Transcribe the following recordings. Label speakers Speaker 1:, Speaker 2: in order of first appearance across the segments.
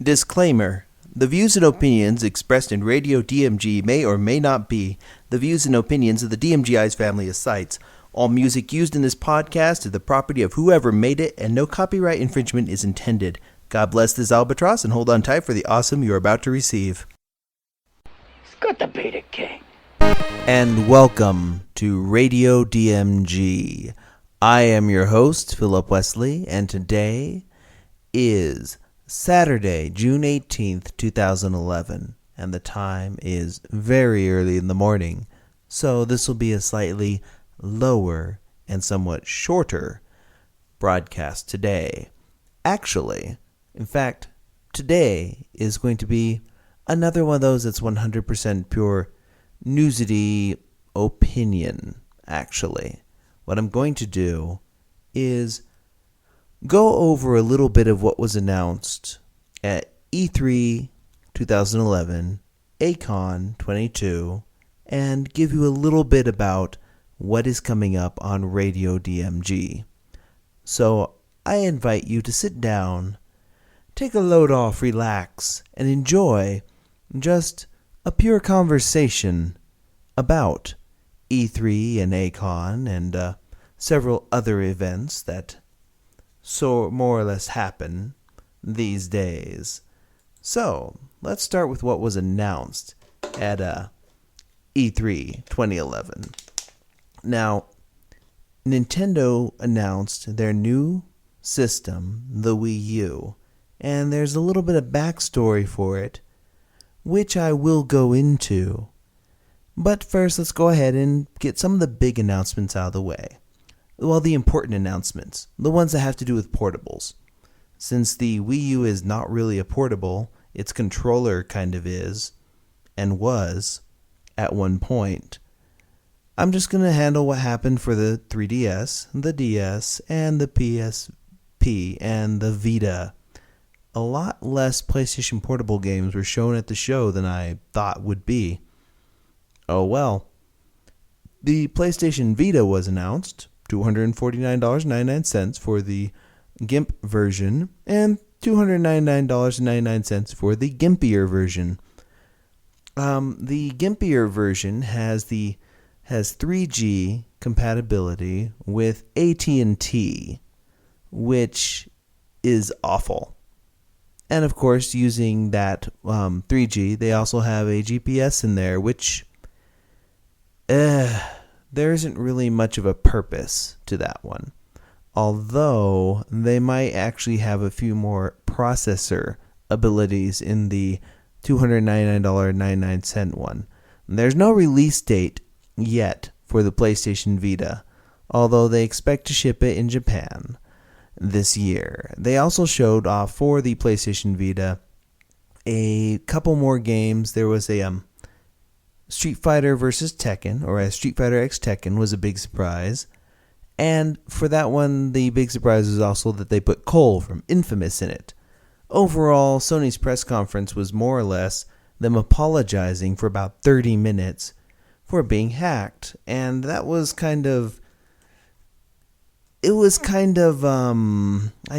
Speaker 1: Disclaimer. The views and opinions expressed in Radio DMG may or may not be the views and opinions of the DMG Ice family of sites. All music used in this podcast is the property of whoever made it, and no copyright infringement is intended. God bless this albatross, and hold on tight for the awesome you are about to receive.
Speaker 2: It's good to be the king.
Speaker 1: And welcome to Radio DMG. I am your host, Philip Wesley, and today is Saturday, June 18th, 2011, and the time is very early in the morning, so this will be a slightly lower and somewhat shorter broadcast today. Actually, in fact, today is going to be another one of those that's 100% pure newsity opinion, actually. What I'm going to do is go over a little bit of what was announced at E3 2011, A-Kon 22, and give you a little bit about what is coming up on Radio DMG. So I invite you to sit down, take a load off, relax, and enjoy just a pure conversation about E3 and A-Kon and several other events that so more or less happen these days. So let's start with what was announced at E3 2011. Now, Nintendo announced their new system, the Wii U, and there's a little bit of backstory for it, which I will go into. But first, let's go ahead and get some of the big announcements out of the way. Well, the important announcements, the ones that have to do with portables. Since the Wii U is not really a portable, its controller kind of is, and was, at one point. I'm just going to handle what happened for the 3DS, the DS, and the PSP, and the Vita. A lot less PlayStation Portable games were shown at the show than I thought would be. Oh well. The PlayStation Vita was announced, $249.99 for the GIMP version, and $299.99 for the GIMPier version. The GIMPier version has 3G compatibility with AT&T, which is awful. And of course, using that 3G, they also have a GPS in there, which there isn't really much of a purpose to that one. Although they might actually have a few more processor abilities in the $299.99 one. There's no release date yet for the PlayStation Vita, although they expect to ship it in Japan this year. They also showed off for the PlayStation Vita a couple more games. There was a Street Fighter vs. Tekken, or Street Fighter X Tekken was a big surprise. And for that one, the big surprise was also that they put Cole from Infamous in it. Overall, Sony's press conference was more or less them apologizing for about 30 minutes for being hacked. And that was kind of... I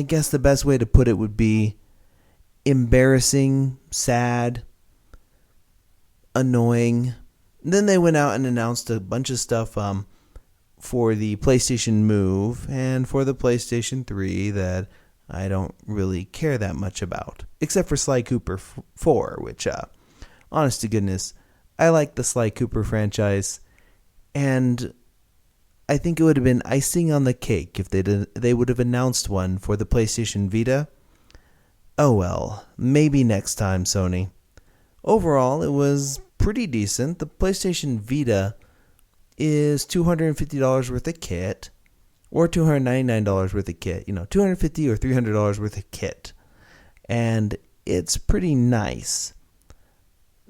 Speaker 1: guess the best way to put it would be embarrassing, sad, annoying. Then they went out and announced a bunch of stuff for the PlayStation Move and for the PlayStation 3 that I don't really care that much about. Except for Sly Cooper 4, which, honest to goodness, I like the Sly Cooper franchise. And I think it would have been icing on the cake if they would have announced one for the PlayStation Vita. Oh well, maybe next time, Sony. Overall, it was pretty decent. The PlayStation Vita is $250 worth of kit, or $299 worth of kit. $250 or $300 worth of kit. And it's pretty nice.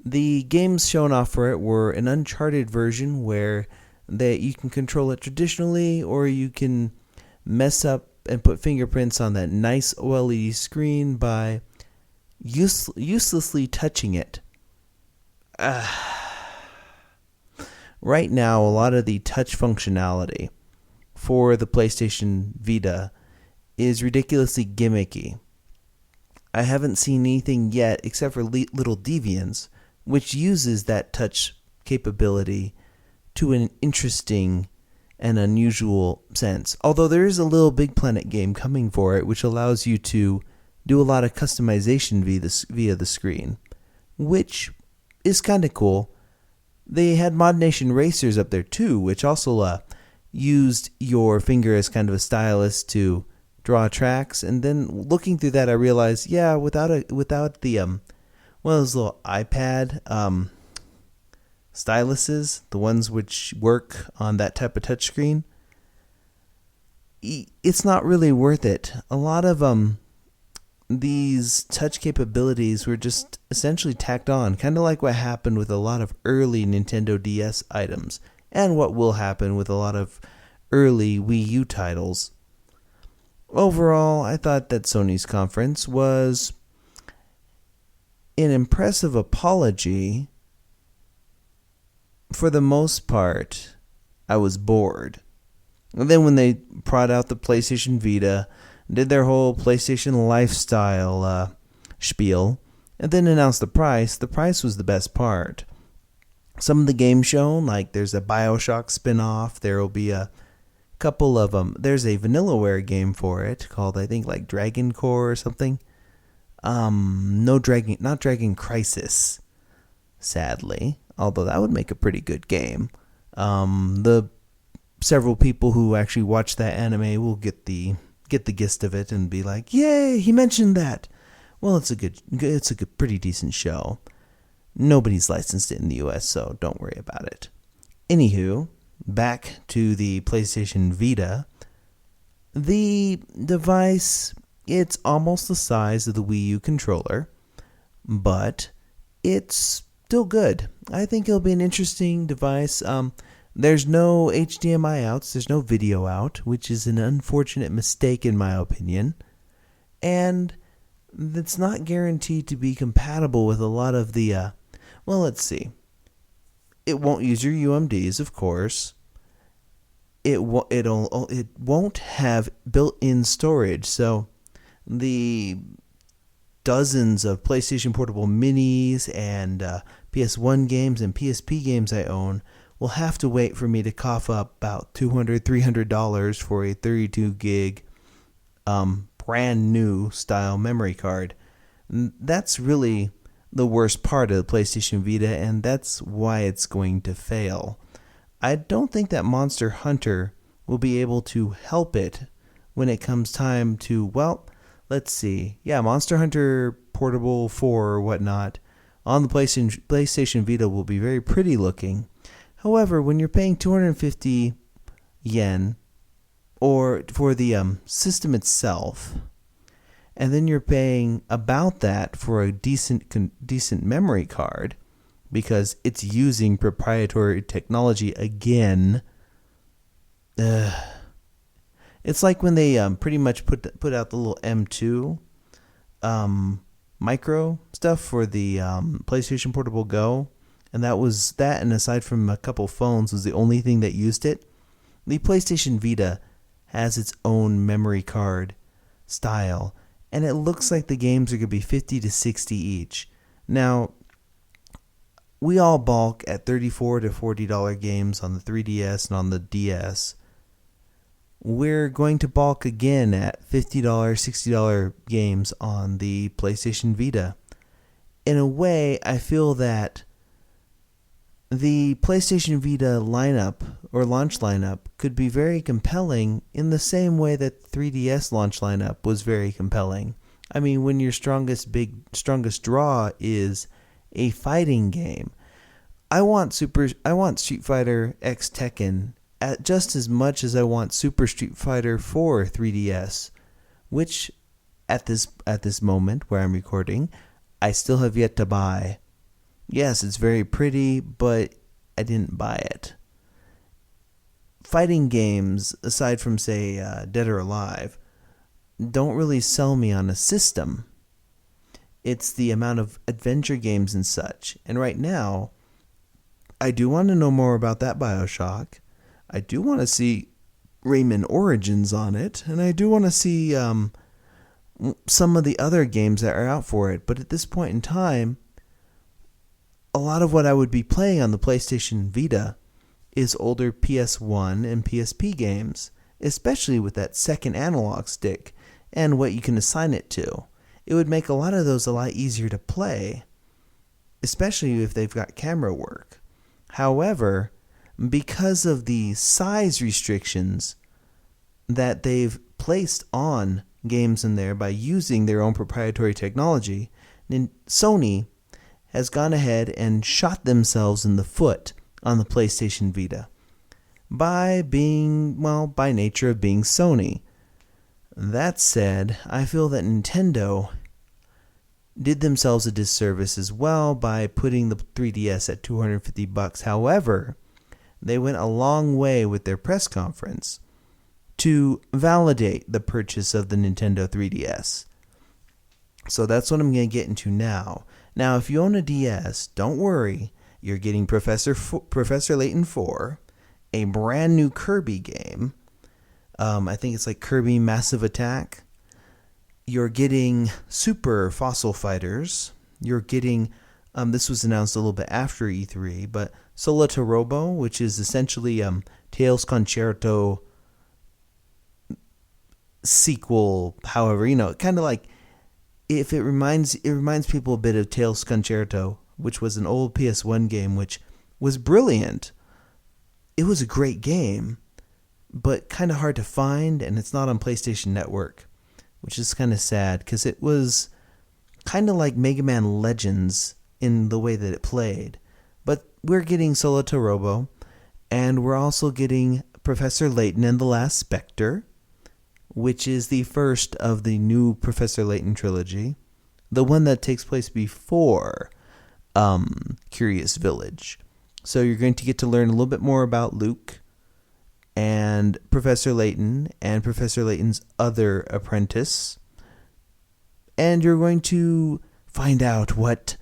Speaker 1: The games shown off for it were an Uncharted version where you can control it traditionally, or you can mess up and put fingerprints on that nice OLED screen by uselessly touching it. Right now, a lot of the touch functionality for the PlayStation Vita is ridiculously gimmicky. I haven't seen anything yet except for Little Deviants, which uses that touch capability to an interesting and unusual sense. Although there is a Little Big Planet game coming for it, which allows you to do a lot of customization via the screen, which is kind of cool. They had Mod Nation Racers up there too, which also used your finger as kind of a stylus to draw tracks. And then looking through that, I realized, yeah, without the those little iPad styluses, the ones which work on that type of touchscreen, it's not really worth it. A lot of these touch capabilities were just essentially tacked on, kind of like what happened with a lot of early Nintendo DS items, and what will happen with a lot of early Wii U titles. Overall, I thought that Sony's conference was an impressive apology. For the most part, I was bored. And then when they brought out the PlayStation Vita, did their whole PlayStation lifestyle spiel, and then announced the price was the best part. Some of the games shown, like there's a BioShock spin-off, there will be a couple of them. There's a Vanillaware game for it called, I think, like Dragon Core or something. Not Dragon Crisis, sadly, although that would make a pretty good game. The several people who actually watch that anime will get the gist of it and be like, "Yay, he mentioned that." Well, it's a pretty decent show. Nobody's licensed it in the US, so don't worry about it. Anywho, back to the PlayStation Vita. The device, it's almost the size of the Wii U controller, but it's still good. I think it'll be an interesting device. There's no HDMI outs, there's no video out, which is an unfortunate mistake in my opinion. And it's not guaranteed to be compatible with a lot of the, well, let's see. It won't use your UMDs, of course. It won't have built-in storage, so the dozens of PlayStation Portable Minis and PS1 games and PSP games I own will have to wait for me to cough up about $200-$300 for a 32 gig brand new style memory card. That's really the worst part of the PlayStation Vita, and that's why it's going to fail. I don't think that Monster Hunter will be able to help it when it comes time to, well, let's see. Yeah, Monster Hunter Portable 4 or whatnot on the PlayStation Vita will be very pretty looking. However, when you're paying 250 yen or for the system itself, and then you're paying about that for a decent memory card because it's using proprietary technology again, it's like when they pretty much put out the little M2 micro stuff for the PlayStation Portable Go. And that was that, and aside from a couple phones, was the only thing that used it. The PlayStation Vita has its own memory card style, and it looks like the games are going to be 50 to 60 each. Now, we all balk at $34 to $40 games on the 3DS and on the DS. We're going to balk again at $50, $60 games on the PlayStation Vita. In a way, I feel that the PlayStation Vita lineup or launch lineup could be very compelling in the same way that 3DS launch lineup was very compelling. I mean, when your strongest draw is a fighting game, I want Street Fighter X Tekken at just as much as I want Super Street Fighter 4 3DS, which at this moment where I'm recording, I still have yet to buy. Yes, it's very pretty, but I didn't buy it. Fighting games, aside from, say, Dead or Alive, don't really sell me on a system. It's the amount of adventure games and such. And right now, I do want to know more about that BioShock. I do want to see Rayman Origins on it. And I do want to see some of the other games that are out for it. But at this point in time, a lot of what I would be playing on the PlayStation Vita is older PS1 and PSP games, especially with that second analog stick and what you can assign it to. It would make a lot of those a lot easier to play, especially if they've got camera work. However, because of the size restrictions that they've placed on games in there by using their own proprietary technology, Sony has gone ahead and shot themselves in the foot on the PlayStation Vita by nature of being Sony. That said, I feel that Nintendo did themselves a disservice as well by putting the 3DS at $250. However, they went a long way with their press conference to validate the purchase of the Nintendo 3DS. So that's what I'm going to get into now. Now, if you own a DS, don't worry. You're getting Professor Layton 4, a brand new Kirby game. I think it's like Kirby Massive Attack. You're getting Super Fossil Fighters. You're getting, this was announced a little bit after E3, but Solita Robo, which is essentially Tales Concerto sequel. However, kind of like, if it reminds people a bit of Tales Concerto, which was an old PS1 game, which was brilliant. It was a great game, but kind of hard to find, and it's not on PlayStation Network, which is kind of sad, because it was kind of like Mega Man Legends in the way that it played. But we're getting Solita Robo, and we're also getting Professor Layton and the Last Spectre, which is the first of the new Professor Layton trilogy, the one that takes place before Curious Village. So you're going to get to learn a little bit more about Luke and Professor Layton's other apprentice. And you're going to find out what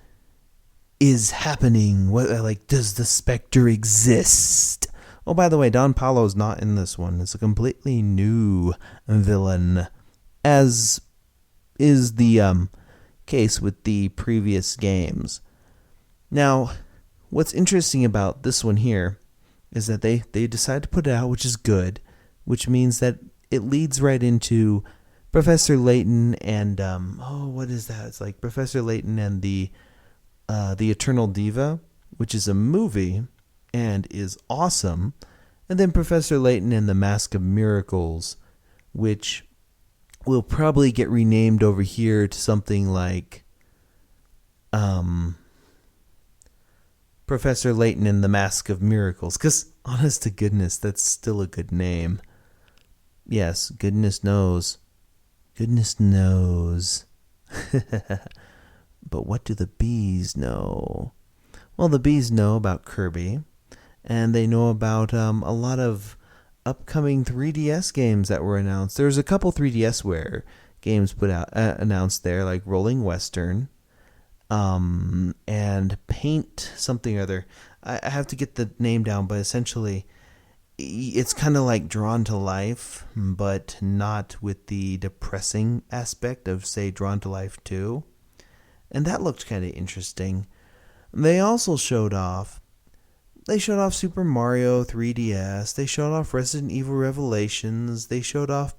Speaker 1: is happening. Does the Spectre exist? Oh, by the way, Don Paolo's not in this one. It's a completely new villain, as is the case with the previous games. Now, what's interesting about this one here is that they decided to put it out, which is good, which means that it leads right into Professor Layton and, what is that? It's like Professor Layton and the Eternal Diva, which is a movie and is awesome. And then Professor Layton and the Mask of Miracles, which will probably get renamed over here to something like Professor Layton and the Mask of Miracles. Because, honest to goodness, that's still a good name. Yes, goodness knows. Goodness knows. But what do the bees know? Well, the bees know about Kirby. And they know about a lot of upcoming 3DS games that were announced. There's a couple 3DSware games announced there, like Rolling Western, and Paint something or other. I have to get the name down, but essentially, it's kind of like Drawn to Life, but not with the depressing aspect of, say, Drawn to Life 2. And that looked kind of interesting. They also showed off Super Mario 3DS. They showed off Resident Evil Revelations. They showed off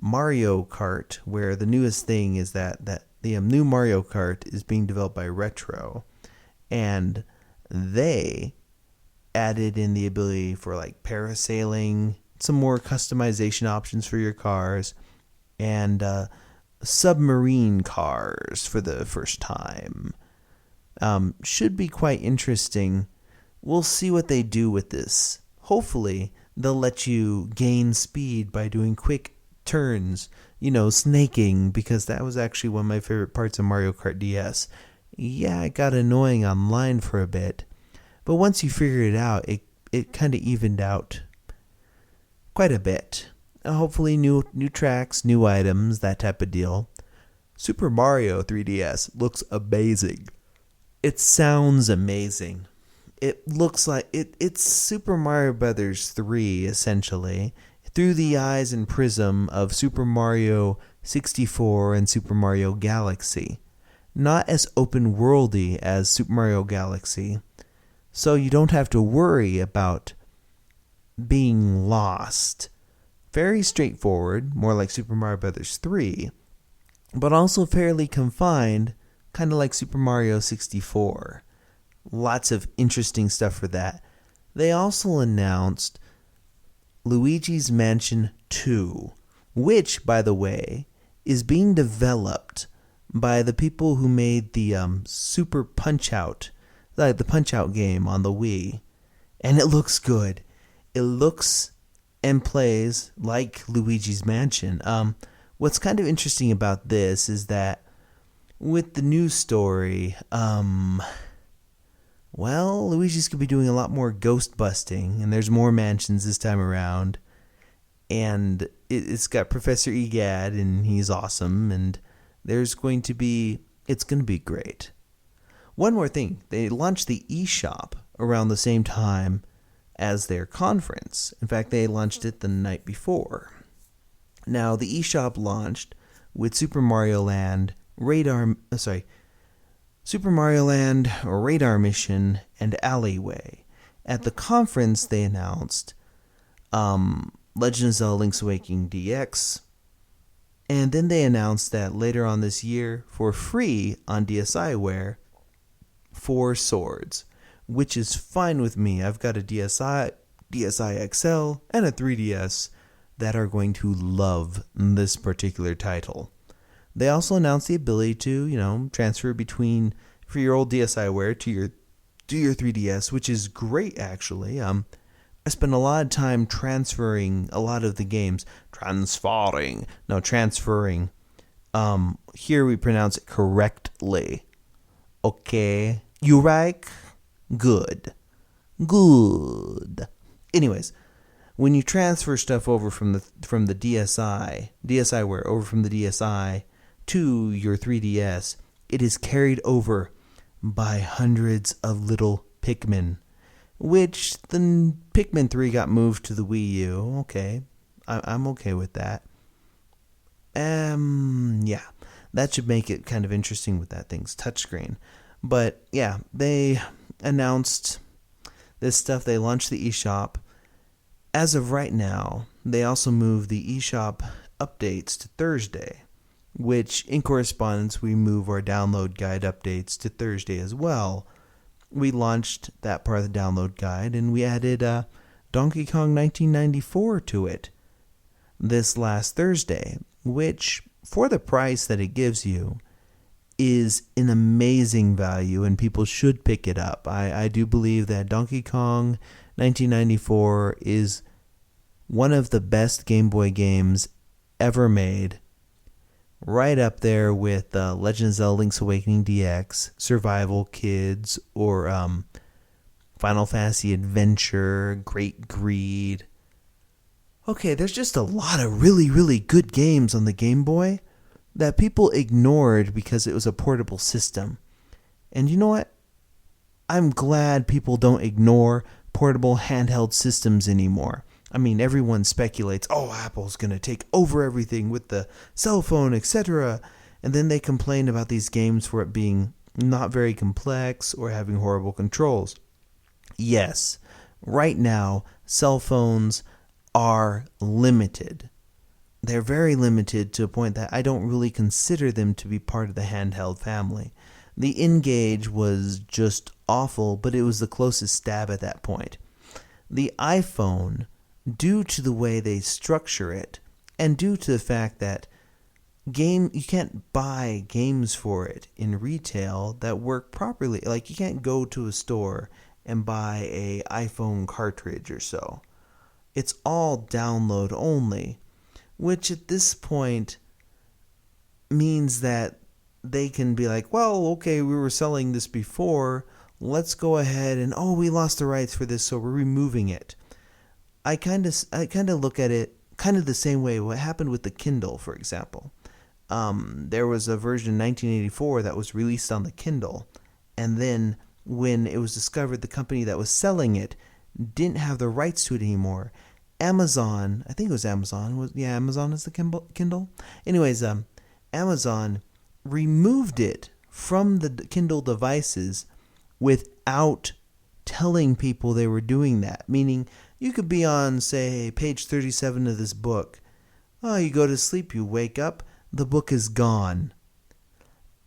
Speaker 1: Mario Kart, where the newest thing is that the new Mario Kart is being developed by Retro. And they added in the ability for like parasailing, some more customization options for your cars, and submarine cars for the first time. Should be quite interesting. We'll see what they do with this. Hopefully, they'll let you gain speed by doing quick turns, snaking, because that was actually one of my favorite parts of Mario Kart DS. Yeah, it got annoying online for a bit, but once you figured it out, it kind of evened out quite a bit. Hopefully new tracks, new items, that type of deal. Super Mario 3DS looks amazing. It sounds amazing. It looks like it's Super Mario Brothers 3, essentially. through the eyes and prism of Super Mario 64 and Super Mario Galaxy. Not as open-worldy as Super Mario Galaxy, so you don't have to worry about being lost. Very straightforward, more like Super Mario Bros. 3, but also fairly confined, kind of like Super Mario 64. Lots of interesting stuff for that. They also announced Luigi's Mansion 2, which, by the way, is being developed by the people who made the Super Punch-Out, like the Punch-Out game on the Wii. And it looks good. It looks and plays like Luigi's Mansion. What's kind of interesting about this is that with the news story, Luigi's going to be doing a lot more ghost busting, and there's more mansions this time around. And it's got Professor Egad, and he's awesome, and it's going to be great. One more thing, they launched the eShop around the same time as their conference. In fact, they launched it the night before. Now, the eShop launched with Super Mario Land, Super Mario Land, Radar Mission, and Alleyway. At the conference, they announced Legend of Zelda Link's Awakening DX, and then they announced that later on this year, for free on DSiWare, 4 Swords, which is fine with me. I've got a DSi XL, and a 3DS that are going to love this particular title. They also announced the ability to, transfer between for your old DSiWare to your 3DS, which is great actually. I spent a lot of time transferring a lot of the games. Transferring. Here we pronounce it correctly. Okay. You right? Good. Anyways, when you transfer stuff over from the DSiWare over from the DSi to your 3DS, it is carried over by hundreds of little Pikmin, which the Pikmin 3 got moved to the Wii U. Okay, I'm okay with that. Yeah, that should make it kind of interesting with that thing's touchscreen. But yeah, they announced this stuff. They launched the eShop. As of right now, they also moved the eShop updates to Thursday, which in correspondence we move our download guide updates to Thursday as well. We launched that part of the download guide, and we added Donkey Kong 1994 to it this last Thursday, which, for the price that it gives you, is an amazing value, and people should pick it up. I do believe that Donkey Kong 1994 is one of the best Game Boy games ever made, right up there with Legend of Zelda Link's Awakening DX, Survival Kids, or Final Fantasy Adventure, Great Greed. Okay, there's just a lot of really, really good games on the Game Boy that people ignored because it was a portable system. And you know what? I'm glad people don't ignore portable handheld systems anymore. I mean, everyone speculates, Apple's going to take over everything with the cell phone, etc. And then they complain about these games for it being not very complex or having horrible controls. Yes, right now, cell phones are limited. They're very limited to a point that I don't really consider them to be part of the handheld family. The N-Gage was just awful, but it was the closest stab at that point. The iPhone, due to the way they structure it, and due to the fact that you can't buy games for it in retail that work properly. Like, you can't go to a store and buy a iPhone cartridge or so. It's all download only, which at this point means that they can be like, well, okay, we were selling this before, let's go ahead and, we lost the rights for this, so we're removing it. I kind of look at it kind of the same way what happened with the Kindle, for example. There was a version in 1984 that was released on the Kindle, and then when it was discovered the company that was selling it didn't have the rights to it anymore, Amazon, I think it was Amazon. Amazon is the Kindle. Anyways, Amazon removed it from the Kindle devices without telling people they were doing that. Meaning, you could be on, say, page 37 of this book. Oh, you go to sleep, you wake up, the book is gone.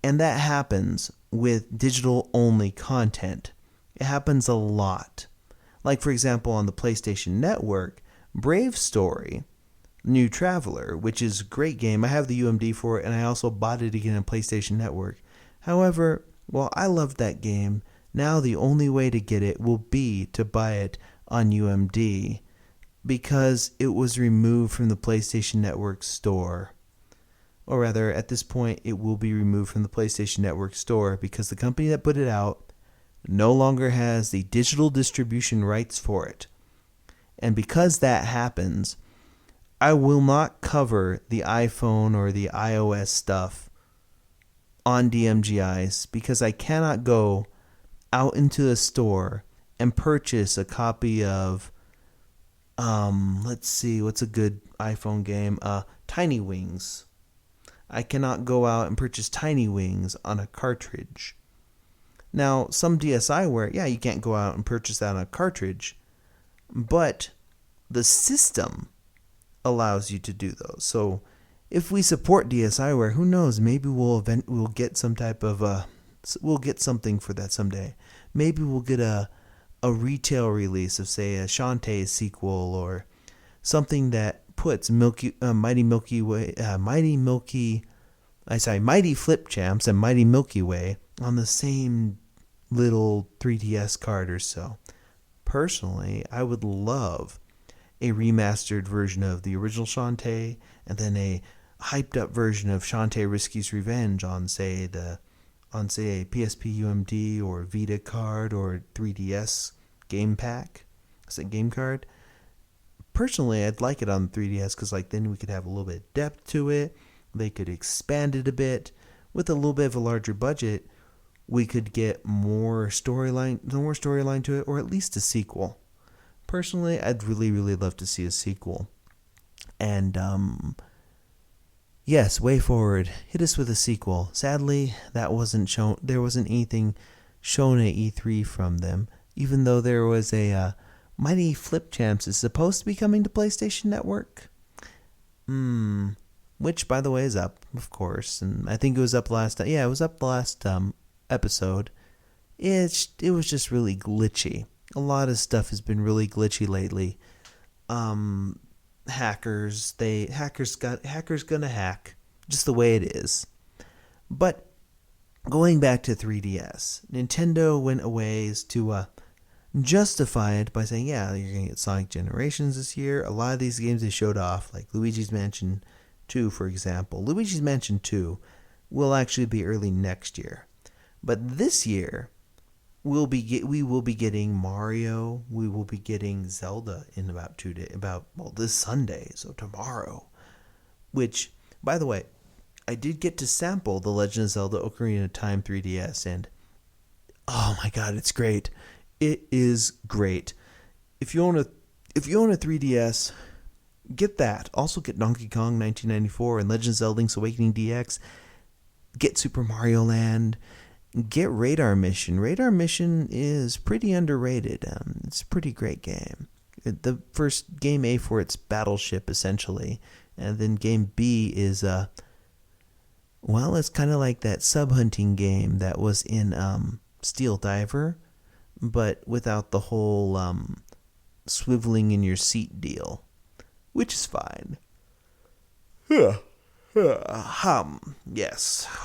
Speaker 1: And that happens with digital-only content. It happens a lot. Like, for example, on the PlayStation Network, Brave Story, New Traveler, which is a great game. I have the UMD for it, and I also bought it again on PlayStation Network. However, while I loved that game, now the only way to get it will be to buy it on UMD because it was removed from the PlayStation Network store. Or rather, at this point, it will be removed from the PlayStation Network store because the company that put it out no longer has the digital distribution rights for it. And because that happens, I will not cover the iPhone or the iOS stuff on DMG Ice because I cannot go out into the store and purchase a copy of, let's see, what's a good iPhone game? Tiny Wings. I cannot go out and purchase Tiny Wings on a cartridge. Now, some DSiWare, you can't go out and purchase that on a cartridge, but the system allows you to do those. So, if we support DSiWare, who knows? Maybe we'll get some type of we'll get something for that someday. Maybe we'll get a retail release of, say, a Shantae sequel or something that puts Mighty Flip Champs and Mighty Milky Way on the same little 3DS card or so. Personally, I would love a remastered version of the original Shantae and then a hyped up version of Shantae Risky's Revenge on, say, a PSP UMD or Vita card or 3DS game pack. Is it game card? Personally, I'd like it on 3DS because then we could have a little bit of depth to it. They could expand it a bit. With a little bit of a larger budget, we could get more storyline to it, or at least a sequel. Personally, I'd really, really love to see a sequel. And, yes, way forward. Hit us with a sequel. Sadly, that wasn't shown. There wasn't anything shown at E3 from them, even though there was a Mighty Flip Champs is supposed to be coming to PlayStation Network. Which, by the way, is up, of course. And I think it was up last. It was up the last episode. It was just really glitchy. A lot of stuff has been really glitchy lately. Hackers gonna hack, just the way it is. But going back to 3DS, Nintendo went a ways to justify it by saying, you're gonna get Sonic Generations this year. A lot of these games they showed off, like Luigi's Mansion 2, for example. Luigi's Mansion 2 will actually be early next year, but this year we will be getting Mario. We will be getting Zelda in about 2 days. This Sunday, so tomorrow. Which, by the way, I did get to sample The Legend of Zelda: Ocarina of Time 3DS, and oh my god, it's great! It is great. If you own a 3DS, get that. Also get Donkey Kong 1994 and Legend of Zelda: Link's Awakening DX. Get Super Mario Land. Get Radar Mission. Radar Mission is pretty underrated. It's a pretty great game. The first game A for its battleship, essentially. And then game B is, it's kind of like that sub-hunting game that was in Steel Diver, but without the whole swiveling in your seat deal, which is fine. Yes.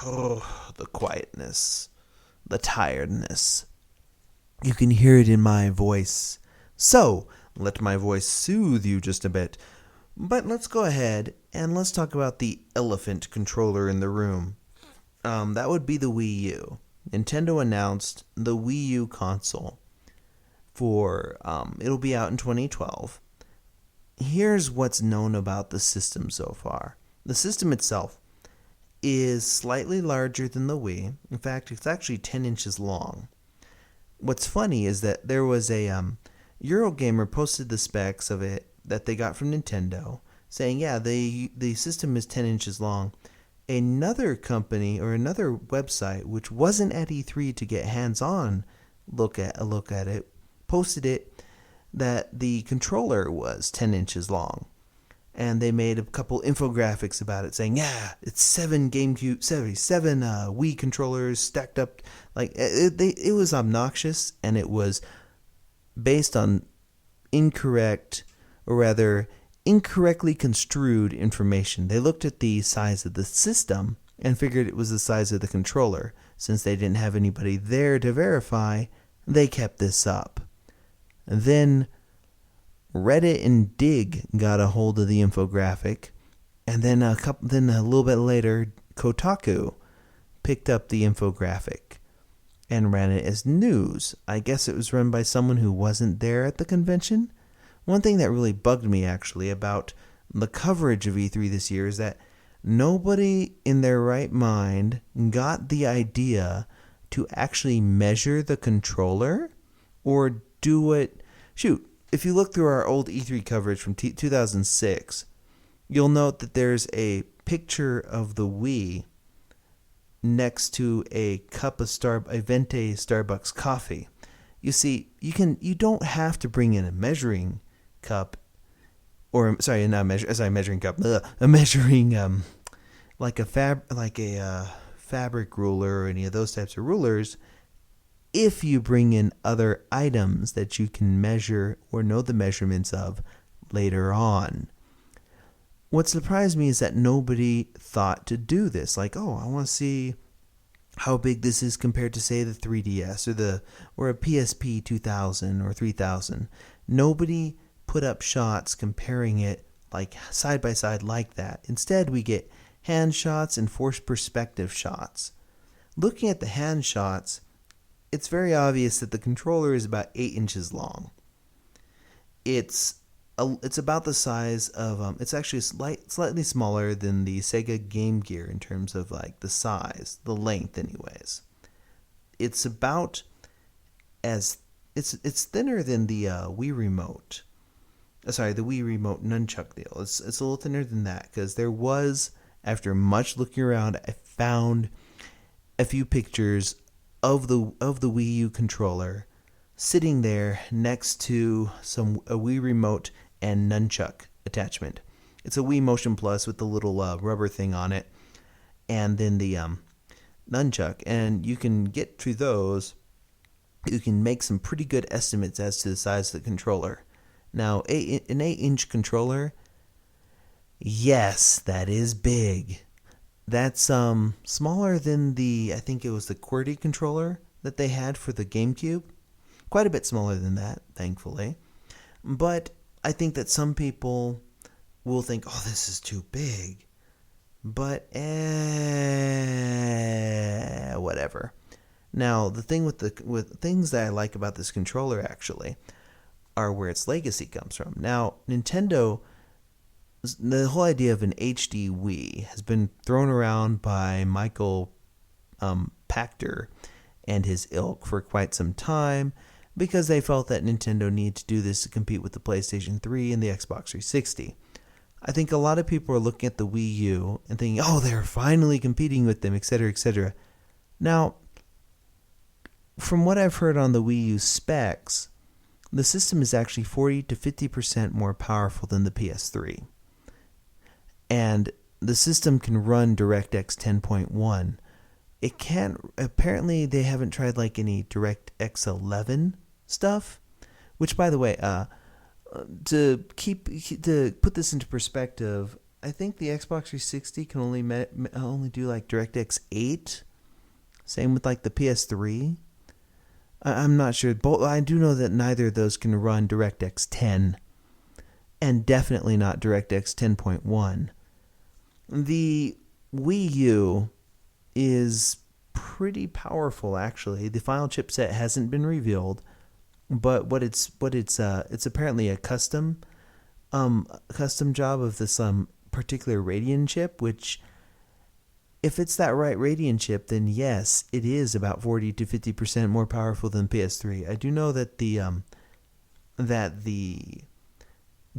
Speaker 1: Oh, the quietness. The tiredness. You can hear it in my voice. So, let my voice soothe you just a bit. But let's go ahead and let's talk about the elephant controller in the room. That would be the Wii U. Nintendo announced the Wii U console for, it'll be out in 2012. Here's what's known about the system so far. The system itself is slightly larger than the Wii. In fact, it's actually 10 inches long. What's funny is that there was a Eurogamer posted the specs of it that they got from Nintendo saying, yeah, the system is 10 inches long. Another company or another website, which wasn't at E3 to get hands-on look at it, posted it that the controller was 10 inches long. And they made a couple infographics about it saying, yeah, it's seven Wii controllers stacked up. Like, it was obnoxious, and it was based on incorrectly construed information. They looked at the size of the system and figured it was the size of the controller. Since they didn't have anybody there to verify, they kept this up. And then Reddit and Dig got a hold of the infographic, and then a little bit later, Kotaku picked up the infographic and ran it as news. I guess it was run by someone who wasn't there at the convention. One thing that really bugged me, actually, about the coverage of E3 this year is that nobody in their right mind got the idea to actually measure the controller or do it. Shoot, if you look through our old E3 coverage from 2006, you'll note that there's a picture of the Wii next to a cup of Venti Starbucks coffee. You see, you don't have to bring in a measuring cup, or sorry, not measuring cup, a measuring like a fabric ruler or any of those types of rulers. If you bring in other items that you can measure or know the measurements of later on. What surprised me is that nobody thought to do this. Like, oh, I want to see how big this is compared to, say, the 3DS or a PSP 2000 or 3000. Nobody put up shots comparing it like side by side like that. Instead, we get hand shots and forced perspective shots. Looking at the hand shots, it's very obvious that the controller is about 8 inches long. It's about the size of it's actually slightly smaller than the Sega Game Gear in terms of like the size, the length, anyways. It's about it's thinner than the Wii Remote. The Wii Remote nunchuck deal. It's a little thinner than that because there was, after much looking around, I found a few pictures of the Wii U controller sitting there next to a Wii Remote and nunchuck attachment. It's a Wii Motion Plus with the little rubber thing on it, and then the nunchuck. And you can get through those. You can make some pretty good estimates as to the size of the controller. Now, an 8-inch controller, yes, that is big. That's smaller than I think it was the QWERTY controller that they had for the GameCube. Quite a bit smaller than that, thankfully. But I think that some people will think, oh, this is too big. But, whatever. Now, the thing with things that I like about this controller, actually, are where its legacy comes from. Now, Nintendo, the whole idea of an HD Wii has been thrown around by Michael Pachter and his ilk for quite some time because they felt that Nintendo needed to do this to compete with the PlayStation 3 and the Xbox 360. I think a lot of people are looking at the Wii U and thinking, oh, they're finally competing with them, etc., etc. Now, from what I've heard on the Wii U specs, the system is actually 40 to 50% more powerful than the PS3. And the system can run DirectX 10.1. It can't, apparently they haven't tried like any DirectX 11 stuff, which, by the way, to put this into perspective, I think the Xbox 360 can only do like DirectX 8. Same with like the PS3. I'm not sure. I do know that neither of those can run DirectX 10, and definitely not DirectX 10.1. The Wii U is pretty powerful, actually. The final chipset hasn't been revealed, but it's apparently a custom job of this particular Radeon chip, which, if it's that right Radeon chip, then yes, it is about 40 to 50% more powerful than PS3. I do know that the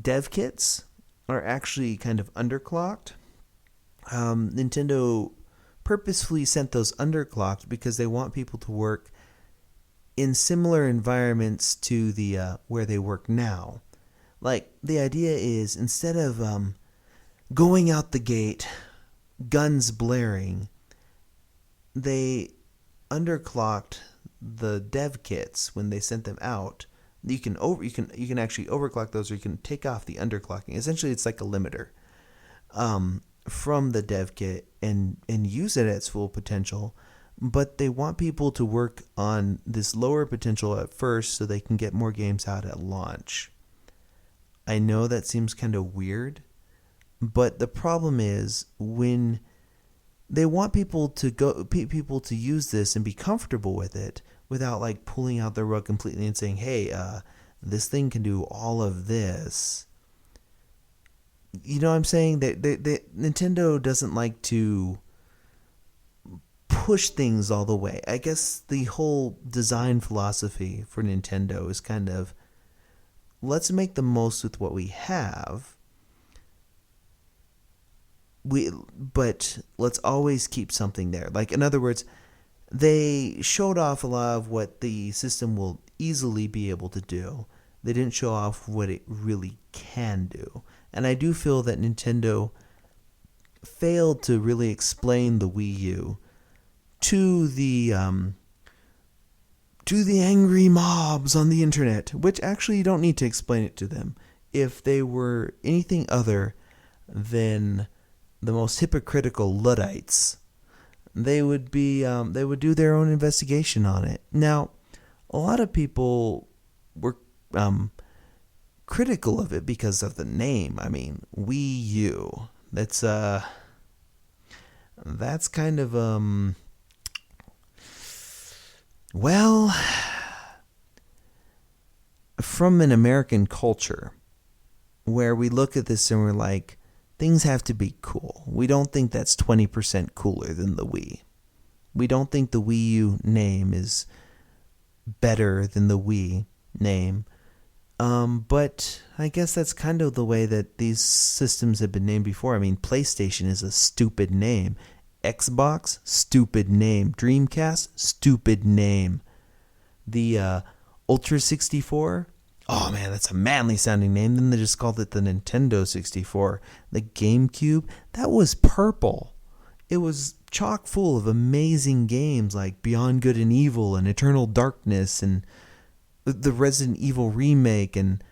Speaker 1: dev kits are actually kind of underclocked. Nintendo purposefully sent those underclocked because they want people to work in similar environments to the where they work now. Like, the idea is, instead of going out the gate, guns blaring, they underclocked the dev kits when they sent them out. You can actually overclock those, or you can take off the underclocking. Essentially, it's like a limiter from the dev kit and use it at its full potential. But they want people to work on this lower potential at first so they can get more games out at launch. I know that seems kind of weird, but the problem is when they want people to use this and be comfortable with it without like pulling out the rug completely and saying, "Hey, this thing can do all of this." You know what I'm saying? That Nintendo doesn't like to push things all the way. I guess the whole design philosophy for Nintendo is kind of, let's make the most with what we have. But let's always keep something there. Like, in other words, they showed off a lot of what the system will easily be able to do. They didn't show off what it really can do. And I do feel that Nintendo failed to really explain the Wii U to the angry mobs on the internet, which actually you don't need to explain it to them. If they were anything other than the most hypocritical Luddites, they would do their own investigation on it. Now, a lot of people were critical of it because of the name. I mean, Wii U. That's kind of well, from an American culture where we look at this and we're like, things have to be cool. We don't think that's 20% cooler than the Wii. We don't think the Wii U name is better than the Wii name. But I guess that's kind of the way that these systems have been named before. I mean, PlayStation is a stupid name. Xbox, stupid name. Dreamcast, stupid name. The Ultra 64, oh man, that's a manly sounding name. Then they just called it the Nintendo 64. The GameCube, that was purple. It was chock full of amazing games like Beyond Good and Evil and Eternal Darkness and the Resident Evil remake and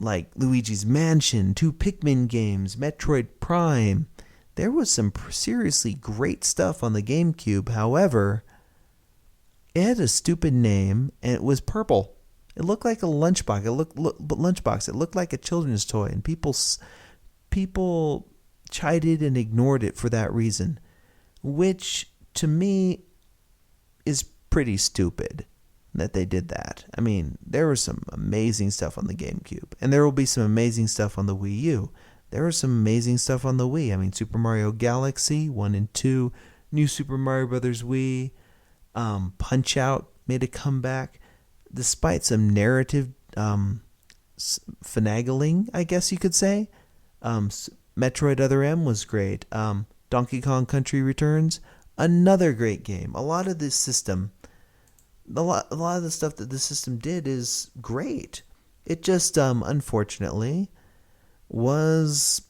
Speaker 1: like Luigi's Mansion, 2 Pikmin games, Metroid Prime. There was some seriously great stuff on the GameCube. However, it had a stupid name and it was purple. It looked like a lunchbox. It looked like a children's toy, and people chided and ignored it for that reason, which to me is pretty stupid that they did that. I mean, there was some amazing stuff on the GameCube, and there will be some amazing stuff on the Wii U. There was some amazing stuff on the Wii. I mean, Super Mario Galaxy 1 and 2, New Super Mario Bros. Wii, Punch-Out made a comeback, despite some narrative finagling, I guess you could say. Metroid Other M was great. Donkey Kong Country Returns, another great game. A lot of this system, a lot of the stuff that the system did is great. It just, unfortunately, was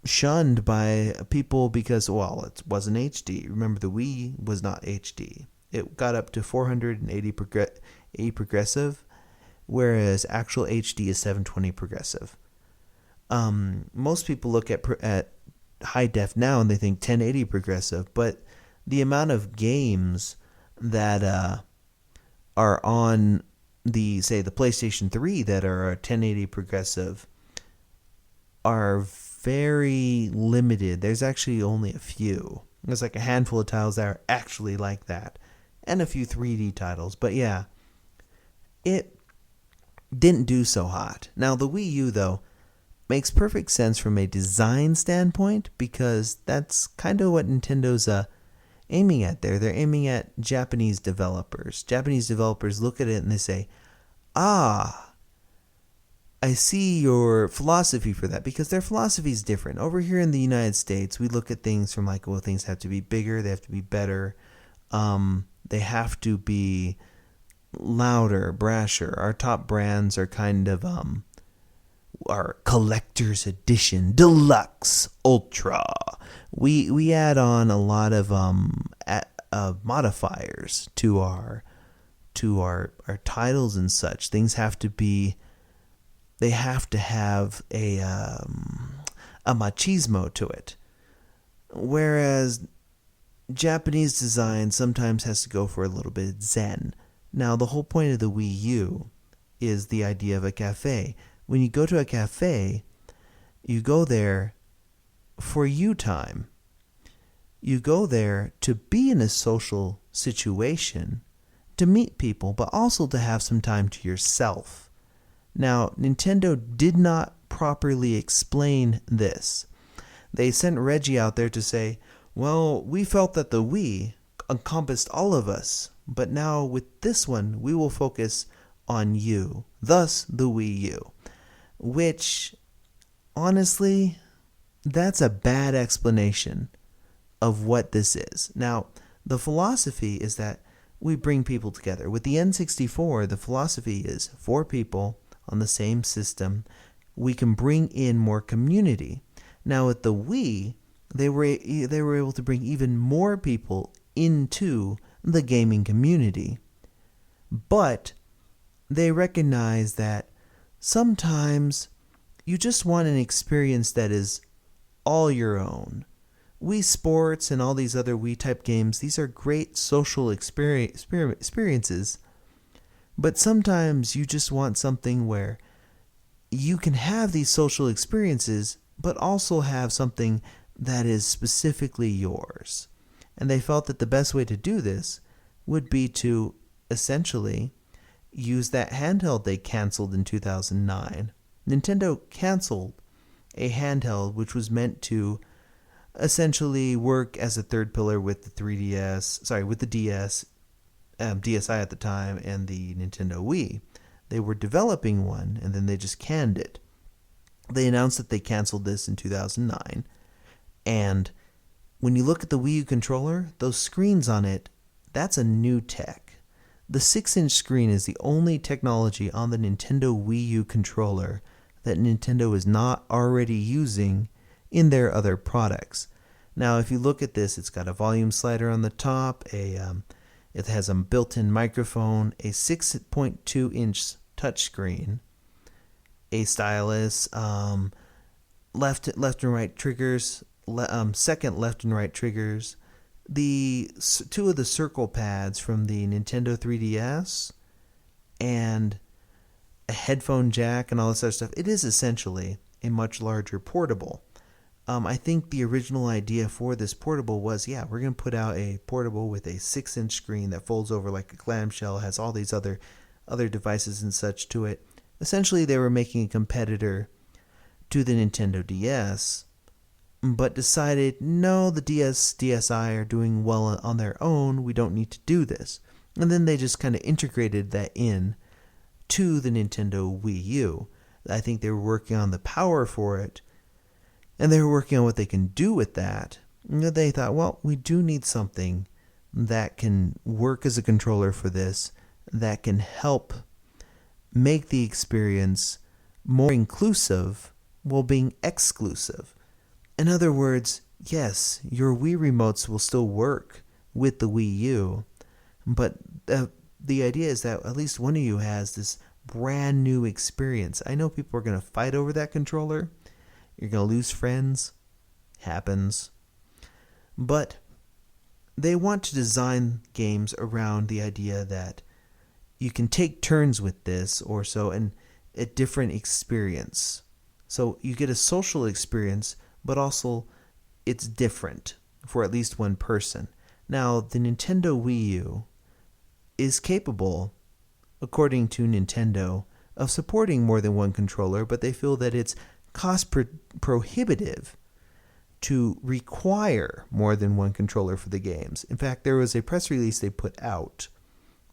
Speaker 1: shunned by people because, well, it wasn't HD. Remember, the Wii was not HD. It got up to 480 progressive, whereas actual HD is 720 progressive. Most people look at high def now and they think 1080 progressive, but the amount of games that are on the PlayStation 3 that are 1080 progressive are very limited. There's actually only a few. There's like a handful of titles that are actually like that, and a few 3D titles. But yeah, it didn't do so hot. Now the Wii U, though, makes perfect sense from a design standpoint, because that's kind of what Nintendo's aiming at there. They're aiming at Japanese developers. Japanese developers look at it and they say, I see your philosophy for that, because their philosophy is different. Over here in the United States, we look at things from like, well, things have to be bigger, they have to be better, they have to be louder, brasher. Our top brands are kind of our collector's edition, deluxe, ultra. We add on a lot of modifiers to our titles and such. Things have to be. They have to have a machismo to it, whereas Japanese design sometimes has to go for a little bit zen. Now, the whole point of the Wii U is the idea of a cafe. When you go to a cafe, you go there for you time. You go there to be in a social situation, to meet people, but also to have some time to yourself. Now, Nintendo did not properly explain this. They sent Reggie out there to say, well, we felt that the Wii encompassed all of us, but now with this one, we will focus on you, thus the Wii U. Which, honestly, that's a bad explanation of what this is. Now, the philosophy is that we bring people together. With the N64, the philosophy is 4 people on the same system. We can bring in more community. Now, with the Wii, they were able to bring even more people into the gaming community. But they recognize that sometimes you just want an experience that is all your own. Wii Sports and all these other Wii type games, these are great social experiences, but sometimes you just want something where you can have these social experiences, but also have something that is specifically yours. And they felt that the best way to do this would be to essentially use that handheld they canceled in 2009. Nintendo canceled a handheld which was meant to essentially work as a third pillar with the DS, DSi at the time, and the Nintendo Wii. They were developing one, and then they just canned it. They announced that they canceled this in 2009, and when you look at the Wii U controller, those screens on it, that's a new tech. The 6-inch screen is the only technology on the Nintendo Wii U controller that Nintendo is not already using in their other products. Now, if you look at this, it's got a volume slider on the top, it has a built-in microphone, a 6.2-inch touchscreen, a stylus, left and right triggers, second left and right triggers, the 2 of the circle pads from the Nintendo 3DS, and a headphone jack and all this other stuff. It is essentially a much larger portable. I think the original idea for this portable was, we're going to put out a portable with a 6-inch screen that folds over like a clamshell, has all these other devices and such to it. Essentially, they were making a competitor to the Nintendo DS, but decided, no, the DS, DSi are doing well on their own, we don't need to do this. And then they just kind of integrated that in to the Nintendo Wii U. I think they were working on the power for it, and they were working on what they can do with that. And they thought, well, we do need something that can work as a controller for this, that can help make the experience more inclusive while being exclusive. In other words, yes, your Wii remotes will still work with the Wii U, but the idea is that at least one of you has this brand new experience. I know people are going to fight over that controller. You're going to lose friends. Happens. But they want to design games around the idea that you can take turns with this or so, and a different experience. So you get a social experience, but also it's different for at least one person. Now, the Nintendo Wii U is capable, according to Nintendo, of supporting more than one controller, but they feel that it's cost prohibitive to require more than one controller for the games. In fact, there was a press release they put out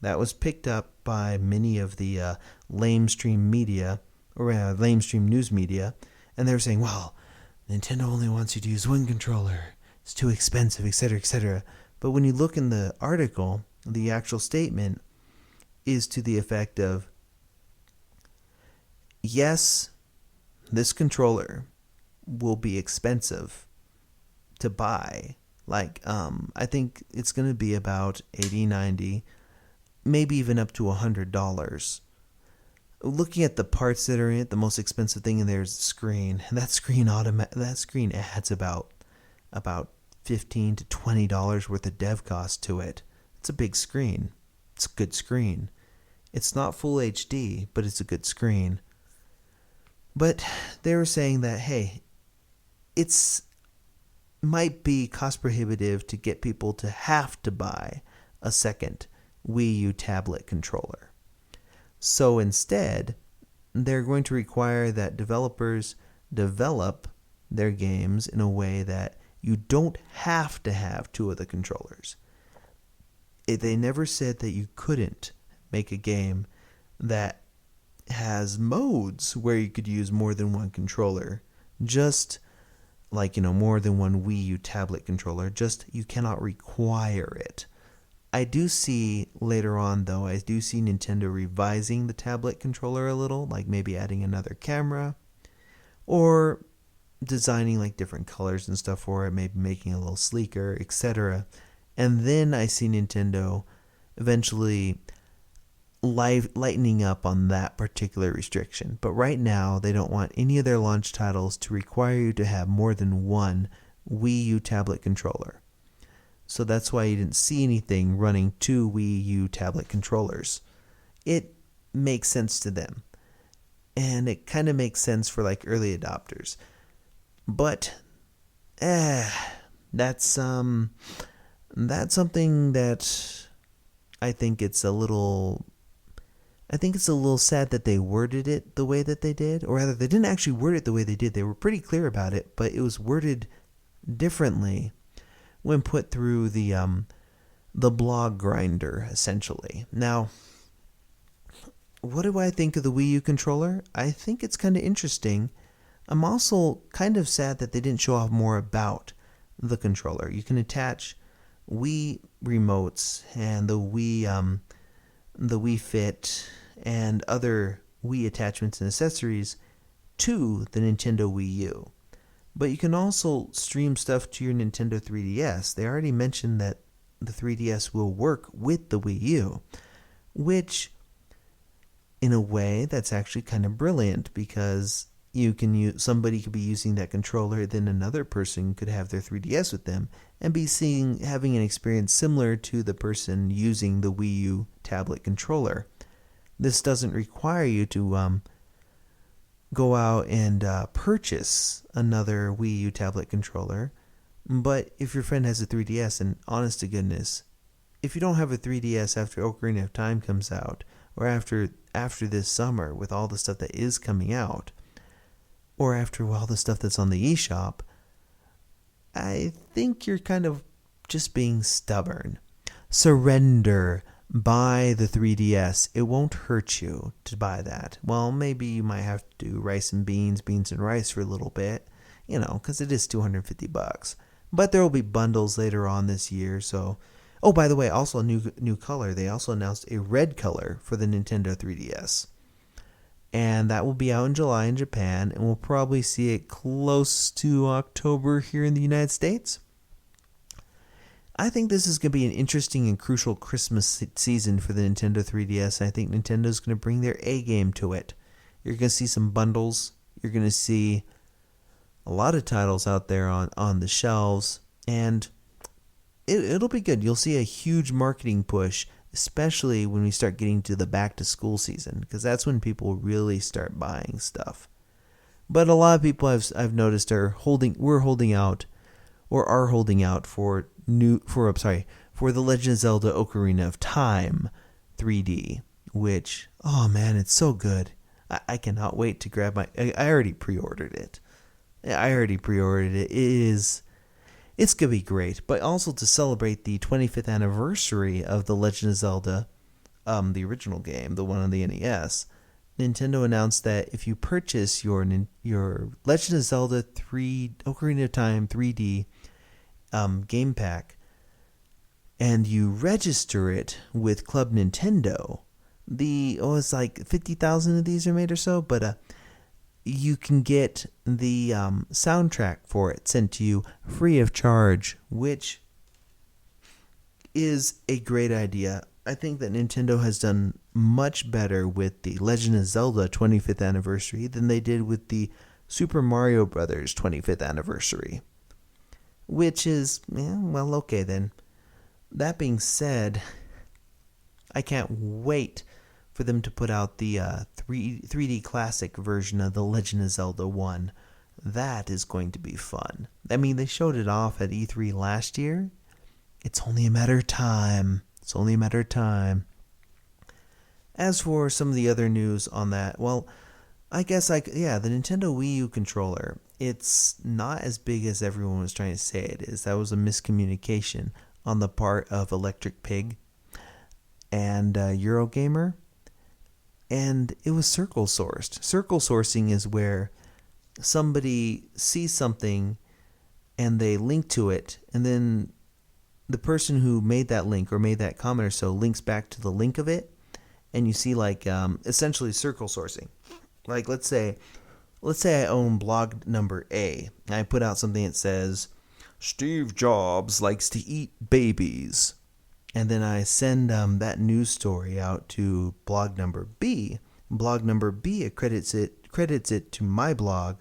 Speaker 1: that was picked up by many of the lamestream media lamestream news media, and they were saying, well, Nintendo only wants you to use one controller. It's too expensive, etc., etc. But when you look in the article, the actual statement is to the effect of, yes, this controller will be expensive to buy. Like, I think it's going to be about $80, $90, maybe even up to $100. Looking at the parts that are in it, the most expensive thing in there is the screen. And that screen adds about $15 to $20 worth of dev cost to it. It's a big screen. It's a good screen. It's not full HD, but it's a good screen. But they were saying that, hey, it's might be cost prohibitive to get people to have to buy a second Wii U tablet controller. So instead, they're going to require that developers develop their games in a way that you don't have to have two of the controllers. They never said that you couldn't make a game that has modes where you could use more than one controller. Just like, more than one Wii U tablet controller. Just you cannot require it. I do see later on, though, I do see Nintendo revising the tablet controller a little, like maybe adding another camera, or designing like different colors and stuff for it, maybe making it a little sleeker, etc. And then I see Nintendo eventually lightening up on that particular restriction. But right now, they don't want any of their launch titles to require you to have more than one Wii U tablet controller. So that's why you didn't see anything running two Wii U tablet controllers. It makes sense to them. And it kind of makes sense for like early adopters. But that's something that I think it's a little sad that they worded it the way that they did. Or rather, they didn't actually word it the way they did. They were pretty clear about it, but it was worded differently when put through the blog grinder, essentially. Now, what do I think of the Wii U controller? I think it's kind of interesting. I'm also kind of sad that they didn't show off more about the controller. You can attach Wii remotes and the Wii Fit and other Wii attachments and accessories to the Nintendo Wii U. But you can also stream stuff to your Nintendo 3DS. They already mentioned that the 3DS will work with the Wii U, which in a way that's actually kind of brilliant, because somebody could be using that controller, then another person could have their 3DS with them and be having an experience similar to the person using the Wii U tablet controller. This doesn't require you to go out and purchase another Wii U tablet controller. But if your friend has a 3DS, and honest to goodness, if you don't have a 3DS after Ocarina of Time comes out, or after this summer with all the stuff that is coming out, or after all the stuff that's on the eShop, I think you're kind of just being stubborn. Surrender. Buy the 3DS. It won't hurt you to buy that. Well, maybe you might have to do rice and beans and rice for a little bit, because it is $250. But there will be bundles later on this year. So, oh, by the way, also a new color. They also announced a red color for the Nintendo 3DS. And that will be out in July in Japan, and we'll probably see it close to October here in the United States. I think this is going to be an interesting and crucial Christmas season for the Nintendo 3DS. I think Nintendo's going to bring their A game to it. You're going to see some bundles. You're going to see a lot of titles out there on the shelves, and it'll be good. You'll see a huge marketing push, especially when we start getting to the back-to-school season, because that's when people really start buying stuff. But a lot of people I've noticed are holding out for The Legend of Zelda Ocarina of Time 3D, which, oh man, it's so good. I cannot wait to grab I already pre-ordered it. It's going to be great. But also to celebrate the 25th anniversary of The Legend of Zelda, the original game, the one on the NES, Nintendo announced that if you purchase your Legend of Zelda 3 Ocarina of Time 3D game pack and you register it with Club Nintendo, it's like 50,000 of these are made or so, but you can get the soundtrack for it sent to you free of charge, which is a great idea. I think that Nintendo has done much better with the Legend of Zelda 25th anniversary than they did with the Super Mario Brothers 25th anniversary. Which is, okay then. That being said, I can't wait for them to put out the 3D classic version of the Legend of Zelda 1. That is going to be fun. I mean, they showed it off at E3 last year. It's only a matter of time. As for some of the other news on that, well, I guess the Nintendo Wii U controller, it's not as big as everyone was trying to say it is. That was a miscommunication on the part of Electric Pig and Eurogamer. And it was circle sourced. Circle sourcing is where somebody sees something and they link to it, and then the person who made that link or made that comment or so links back to the link of it, and you see essentially circle sourcing. Like let's say I own blog number A, and I put out something that says Steve Jobs likes to eat babies, and then I send that news story out to blog number B. Blog number B credits it to my blog,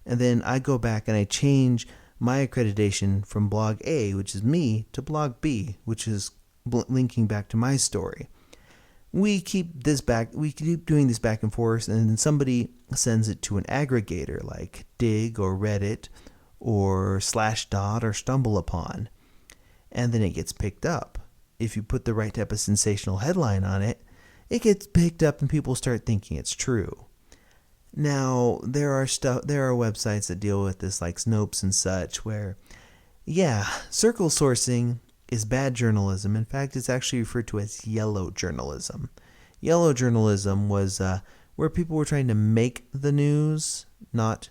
Speaker 1: and then I go back and I change my accreditation from blog A, which is me, to blog B, which is linking back to my story. We keep doing this back and forth, and then somebody sends it to an aggregator like Dig or Reddit or Slashdot or StumbleUpon, and then it gets picked up. If you put the right type of sensational headline on it, it gets picked up and people start thinking it's true. Now, there are websites that deal with this, like Snopes and such, where, circle sourcing is bad journalism. In fact, it's actually referred to as yellow journalism. Yellow journalism was where people were trying to make the news, not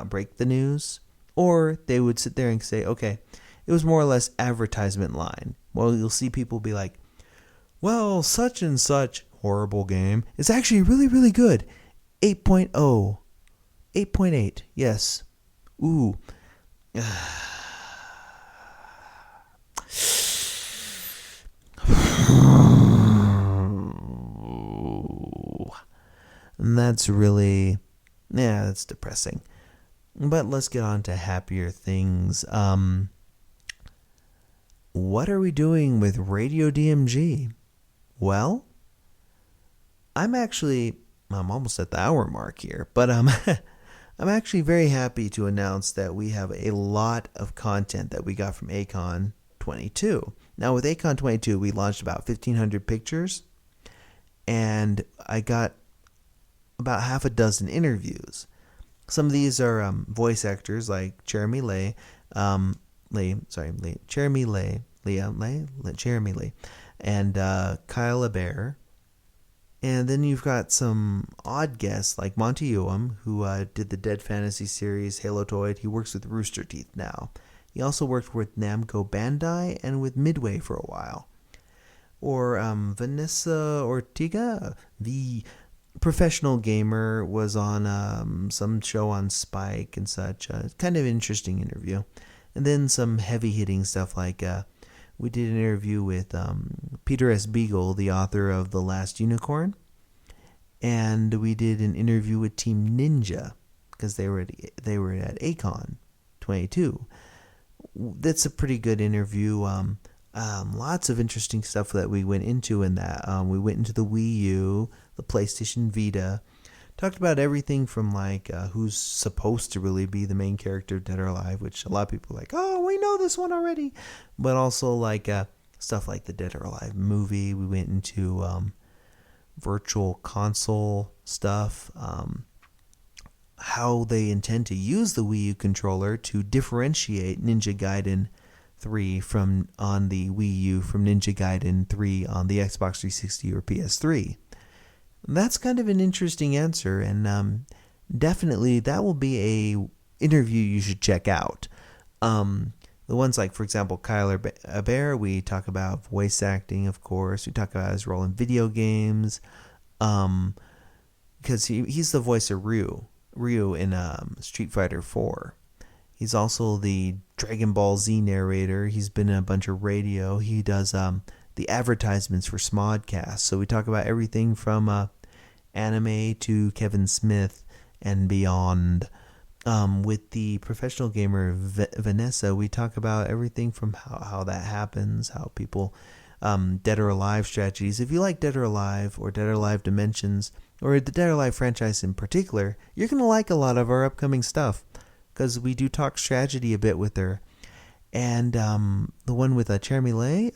Speaker 1: break the news, or they would sit there and say, okay, it was more or less advertisement line. Well, you'll see people be like, well, such and such horrible game is actually really, really good. 8.0. 8.8. Yes. Ooh. And that's really, that's depressing. But let's get on to happier things. What are we doing with Radio DMG? Well, I'm almost at the hour mark here, but I'm actually very happy to announce that we have a lot of content that we got from Acon 22. Now, with Acon 22, we launched about 1,500 pictures, and I got about half a dozen interviews. Some of these are voice actors like Jeremy Lee, and Kyle LeBear. And then you've got some odd guests like Monty Uam, who did the Dead Fantasy series Halotoid. He works with Rooster Teeth now. He also worked with Namco Bandai and with Midway for a while. Or Vanessa Ortega, the professional gamer, was on some show on Spike and such. Kind of interesting interview. And then some heavy-hitting stuff like we did an interview with Peter S. Beagle, the author of The Last Unicorn. And we did an interview with Team Ninja because they were at Acon 22. That's a pretty good interview. Lots of interesting stuff that we went into in that. We went into the Wii U, the PlayStation Vita. Talked about everything from like who's supposed to really be the main character of Dead or Alive, which a lot of people are like, oh, we know this one already. But also like stuff like the Dead or Alive movie. We went into virtual console stuff, how they intend to use the Wii U controller to differentiate Ninja Gaiden 3 on the Wii U from Ninja Gaiden 3 on the Xbox 360 or PS3. That's kind of an interesting answer, and definitely that will be a interview you should check out. The ones like, for example, Kyler Bear, we talk about voice acting, of course. We talk about his role in video games, because he's the voice of Ryu in Street Fighter 4. He's also the Dragon Ball Z narrator. He's been in a bunch of radio. He does the advertisements for Smodcast. So we talk about everything from anime to Kevin Smith and beyond. With the professional gamer Vanessa, we talk about everything from how that happens, how people, Dead or Alive strategies. If you like Dead or Alive or Dead or Alive Dimensions, or the Dead or Alive franchise in particular, you're going to like a lot of our upcoming stuff, because we do talk strategy a bit with her. And the one with Jeremy Lay,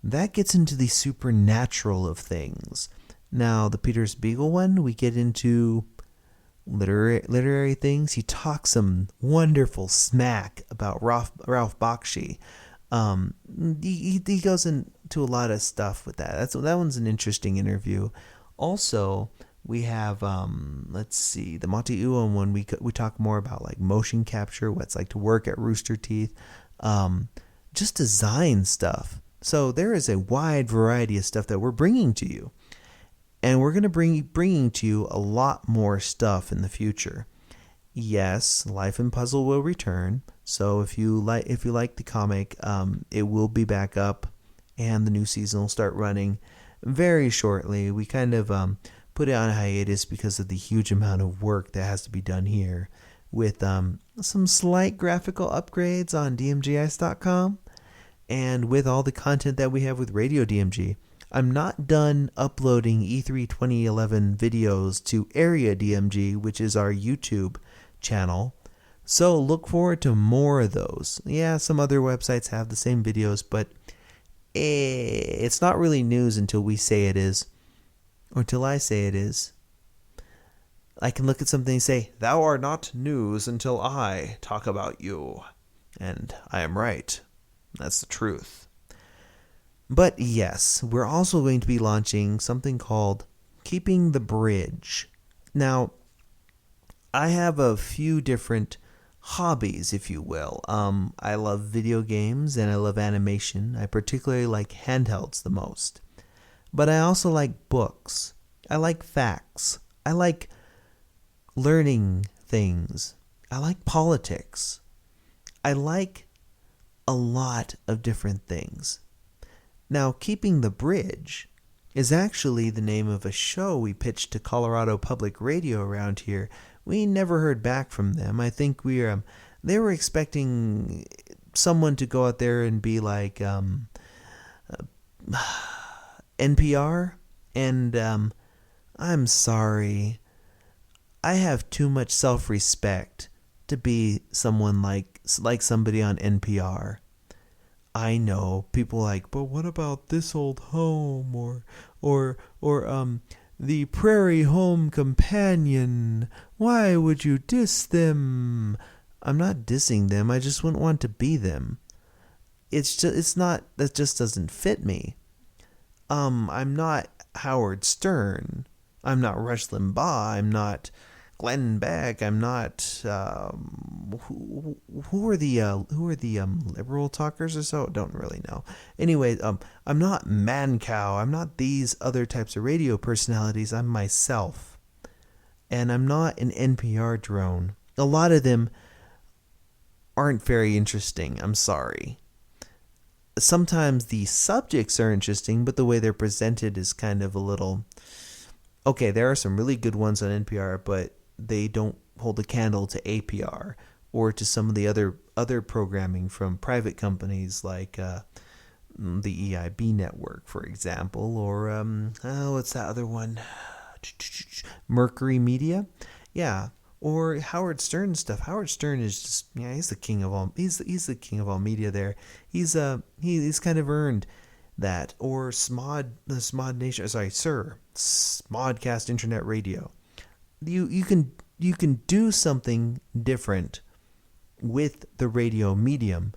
Speaker 1: that gets into the supernatural of things. Now, the Peter Spiegel one, we get into literary things. He talks some wonderful smack about Ralph Bakshi. He goes into a lot of stuff with that. That one's an interesting interview. Also, we have let's see, the Monty Uon one. We talk more about like motion capture, what it's like to work at Rooster Teeth, just design stuff. So there is a wide variety of stuff that we're bringing to you. And we're going to bringing to you a lot more stuff in the future. Yes, Life and Puzzle will return. So if you like the comic, it will be back up, and the new season will start running very shortly. We kind of put it on hiatus because of the huge amount of work that has to be done here, with some slight graphical upgrades on DMGIce.com, and with all the content that we have with Radio DMG. I'm not done uploading E3 2011 videos to Area DMG, which is our YouTube channel. So look forward to more of those. Yeah, some other websites have the same videos, but it's not really news until we say it is, or until I say it is. I can look at something and say, "Thou art not news until I talk about you." And I am right. That's the truth. But yes, we're also going to be launching something called Keeping the Bridge. Now, I have a few different hobbies, if you will. I love video games and I love animation. I particularly like handhelds the most. But I also like books. I like facts. I like learning things. I like politics. I like a lot of different things. Now, Keeping the Bridge is actually the name of a show we pitched to Colorado Public Radio around here. We never heard back from them. I think they were expecting someone to go out there and be like NPR, and I'm sorry. I have too much self-respect to be someone like somebody on NPR. I know people like, but what about This Old Home or the Prairie Home Companion? Why would you diss them? I'm not dissing them. I just wouldn't want to be them. That just doesn't fit me. I'm not Howard Stern. I'm not Rush Limbaugh. I'm not Glenn Beck. I'm not who are the liberal talkers or so? Don't really know. Anyway, I'm not Mancow. I'm not these other types of radio personalities. I'm myself, and I'm not an NPR drone. A lot of them aren't very interesting. I'm sorry. Sometimes the subjects are interesting, but the way they're presented is kind of a little. Okay, there are some really good ones on NPR, but they don't hold a candle to APR or to some of the other programming from private companies like the EIB network, for example, or what's that other one? Mercury Media, yeah, or Howard Stern stuff. Howard Stern is just he's the king of all. He's the king of all media. There, he's kind of earned that. Or the Smod Nation. Sorry, Sir Smodcast Internet Radio. You can do something different with the radio medium,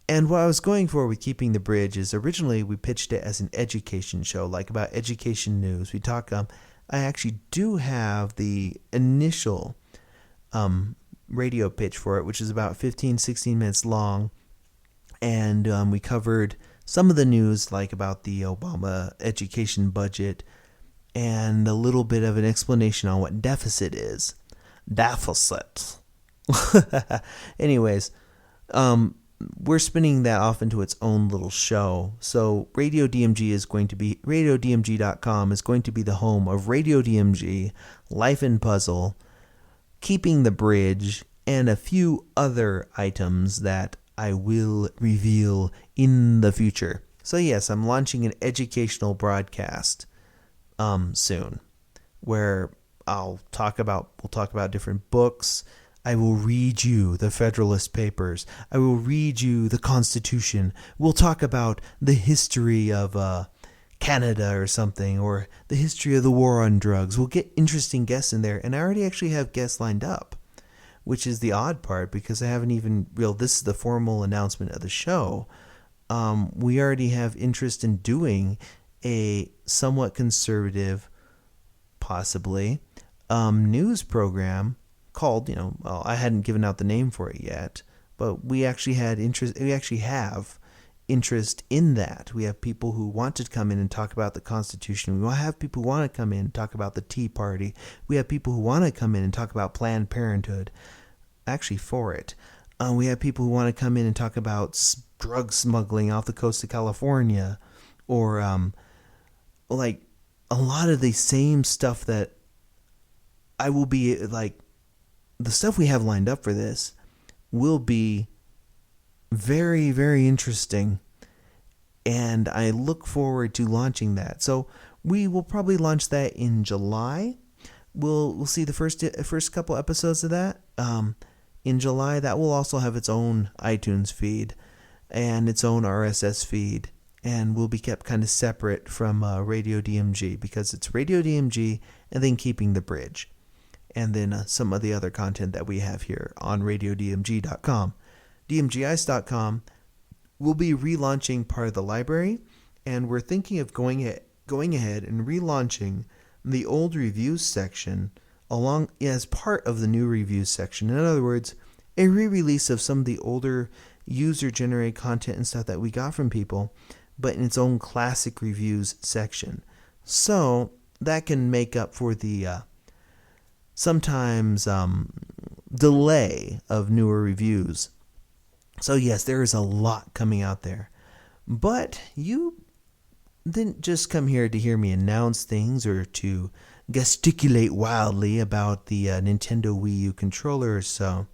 Speaker 1: And what I was going for with Keeping the Bridge is originally we pitched it as an education show, like about education news. We talk. I actually do have the initial radio pitch for it, which is about 15, 16 minutes long. And we covered some of the news, like about the Obama education budget, and a little bit of an explanation on what deficit is. Deficit. Anyways, we're spinning that off into its own little show. So RadioDMG.com is going to be the home of Radio DMG, Life in Puzzle, Keeping the Bridge, and a few other items that I will reveal in the future. So yes, I'm launching an educational broadcast soon, where we'll talk about different books. I will read you the Federalist Papers. I will read you the Constitution. We'll talk about the history of Canada or something, or the history of the war on drugs. We'll get interesting guests in there, and I already actually have guests lined up, which is the odd part because I haven't even this is the formal announcement of the show. We already have interest in doing a somewhat conservative, possibly, news program called, I hadn't given out the name for it yet, but we actually have interest in that. We have people who want to come in and talk about the Constitution. We have people who want to come in and talk about the Tea Party. We have people who want to come in and talk about Planned Parenthood, actually for it. We have people who want to come in and talk about drug smuggling off the coast of California, or like a lot of the same stuff that I will be like, the stuff we have lined up for this will be very, very interesting, and I look forward to launching that. So we will probably launch that in July. We'll see the first couple episodes of that in July. That will also have its own iTunes feed and its own RSS feed, and will be kept kind of separate from Radio DMG, because it's Radio DMG and then Keeping the Bridge, and then some of the other content that we have here on RadioDMG.com. DMGIce.com will be relaunching part of the library, and we're thinking of going ahead and relaunching the old reviews section along as part of the new reviews section. In other words, a re-release of some of the older user-generated content and stuff that we got from people, but in its own classic reviews section. So that can make up for the sometimes delay of newer reviews. So yes, there is a lot coming out there. But you didn't just come here to hear me announce things or to gesticulate wildly about the Nintendo Wii U controller. So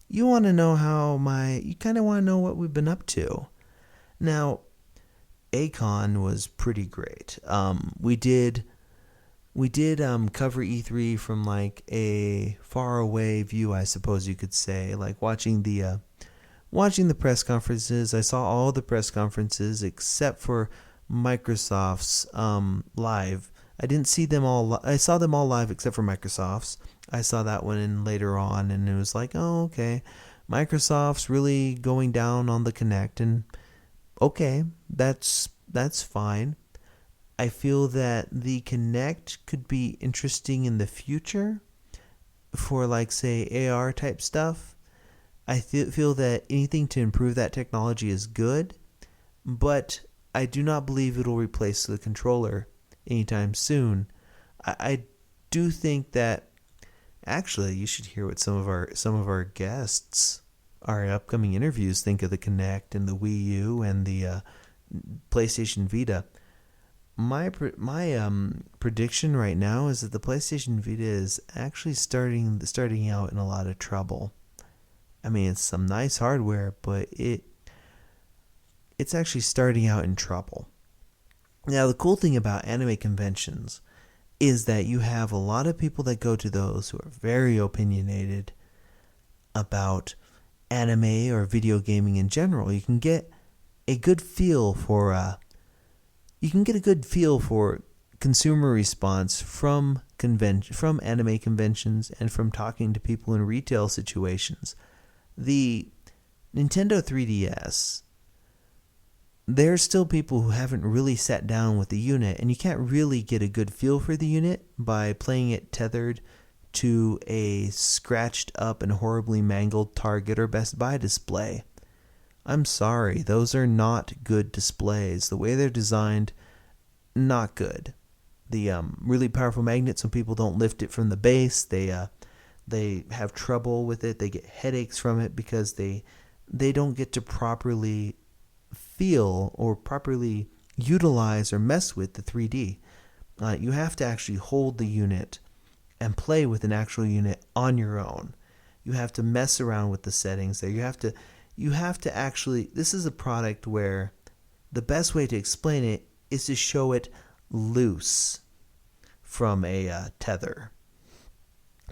Speaker 1: you want to know you kind of want to know what we've been up to. Now, Akon was pretty great. We did cover E3 from like a far away view, I suppose you could say, like watching the press conferences. I saw all the press conferences except for Microsoft's live. I didn't see them all. I saw them all live except for Microsoft's. I saw that one in later on, and it was like, oh, okay, Microsoft's really going down on the Kinect, and okay, that's fine. I feel that the Kinect could be interesting in the future for, like, say, AR type stuff. I feel that anything to improve that technology is good, but I do not believe it'll replace the controller anytime soon. I do think that, actually, you should hear what some of our guests, our upcoming interviews, think of the Kinect and the Wii U and the PlayStation Vita. My prediction right now is that the PlayStation Vita is actually starting out in a lot of trouble. I mean, it's some nice hardware, but it's actually starting out in trouble. Now, the cool thing about anime conventions is that you have a lot of people that go to those who are very opinionated about anime or video gaming in general. You can get a good feel for consumer response from anime conventions and from talking to people in retail situations. The Nintendo 3DS there's still people who haven't really sat down with the unit, and you can't really get a good feel for the unit by playing it tethered to a scratched up and horribly mangled Target or Best Buy display. I'm sorry, those are not good displays. The way they're designed, not good. The really powerful magnet, some people don't lift it from the base. They have trouble with it. They get headaches from it because they don't get to properly feel or properly utilize or mess with the 3D. You have to actually hold the unit and play with an actual unit on your own. You have to mess around with the settings there. You have to actually, this is a product where the best way to explain it is to show it loose from a tether.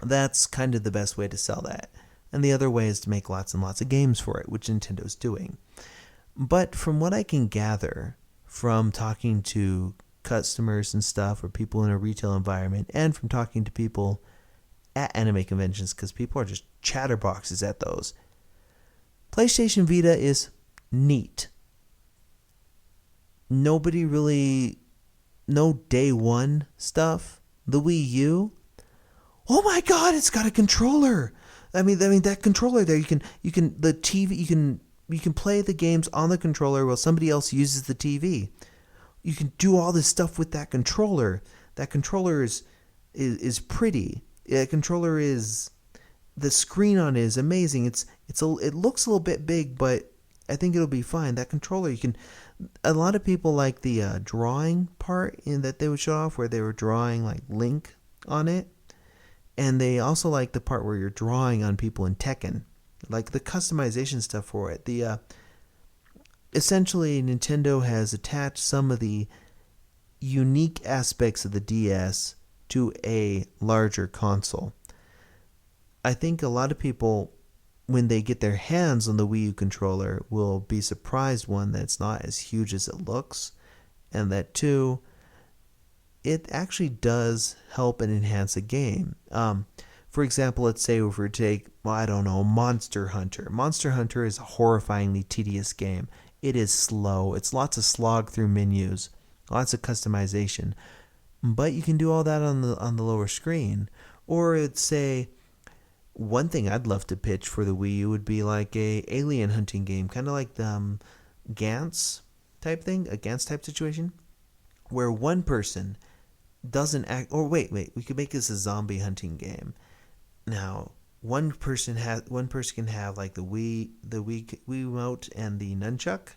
Speaker 1: That's kind of the best way to sell that. And the other way is to make lots and lots of games for it, which Nintendo's doing. But from what I can gather from talking to customers and stuff, or people in a retail environment, and from talking to people at anime conventions, because people are just chatterboxes at those, PlayStation Vita is neat. Nobody really, no day one stuff. The Wii U, oh my God, it's got a controller. I mean that controller there, you can the TV, you can play the games on the controller while somebody else uses the TV. You can do all this stuff with that controller. That controller is pretty. That controller is, the screen on it is amazing. It looks a little bit big, but I think it'll be fine. That controller, a lot of people like the drawing part in that they would show off, where they were drawing like Link on it. And they also like the part where you're drawing on people in Tekken, like the customization stuff for it. Essentially, Nintendo has attached some of the unique aspects of the DS to a larger console. I think a lot of people, when they get their hands on the Wii U controller, will be surprised, one, that it's not as huge as it looks, and that two, it actually does help and enhance a game. For example, let's say if we take, Monster Hunter. Monster Hunter is a horrifyingly tedious game. It is slow. It's lots of slog through menus, lots of customization. But you can do all that on the lower screen. Or it's say, one thing I'd love to pitch for the Wii U would be like a alien hunting game, kind of like the Gantz type thing, a Gantz type situation, where one person doesn't act. Or wait, we could make this a zombie hunting game. Now, one person can have like the Wii remote and the nunchuck.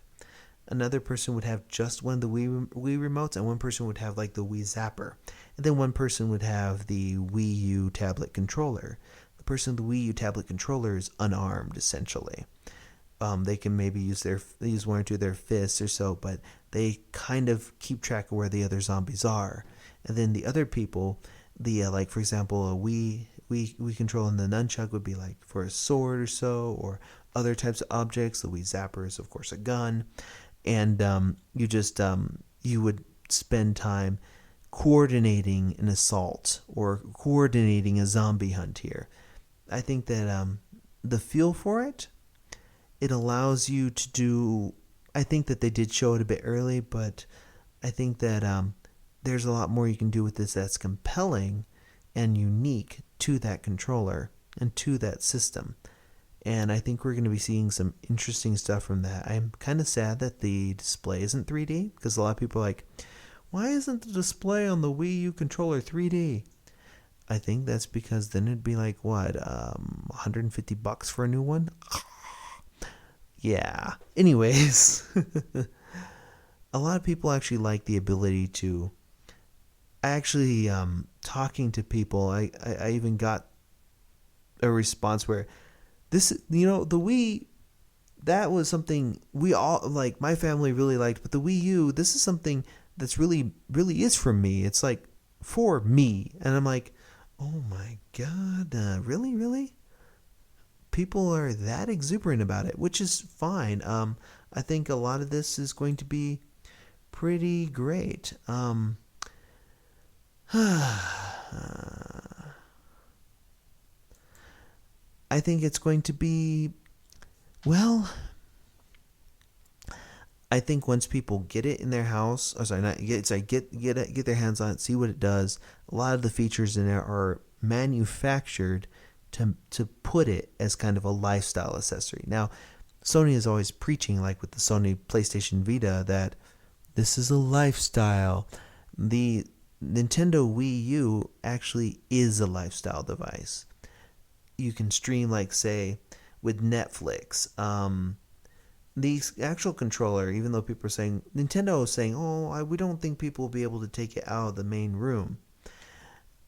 Speaker 1: Another person would have just one of the Wii remotes, and one person would have like the Wii Zapper, and then one person would have the Wii U tablet controller. The person with the Wii U tablet controller is unarmed, essentially. They can maybe use one or two of their fists or so, but they kind of keep track of where the other zombies are. And then the other people, like for example, a Wii control and the nunchuck would be like for a sword or so, or other types of objects. The Wii Zapper is, of course, a gun. And you would spend time coordinating an assault or coordinating a zombie hunt here. I think that the feel for it allows you to do. I think that they did show it a bit early, but I think that there's a lot more you can do with this that's compelling and unique to that controller and to that system. And I think we're going to be seeing some interesting stuff from that. I'm kind of sad that the display isn't 3D, because a lot of people are like, why isn't the display on the Wii U controller 3D? I think that's because then it'd be like, what, $150 for a new one? Yeah. Anyways, a lot of people actually like the ability to actually talking to people. I even got a response where this, the Wii, that was something we all, like, my family really liked, but the Wii U, this is something that's really is for me. It's like for me. And I'm like, oh my God, really? People are that exuberant about it, which is fine. I think a lot of this is going to be pretty great. I think it's going to be, well, I think once people get it in their house, get their hands on it, see what it does. A lot of the features in there are manufactured to put it as kind of a lifestyle accessory. Now, Sony is always preaching, like with the Sony PlayStation Vita, that this is a lifestyle. The Nintendo Wii U actually is a lifestyle device. You can stream, like, say, with Netflix. The actual controller, even though people are saying, Nintendo is saying, we don't think people will be able to take it out of the main room.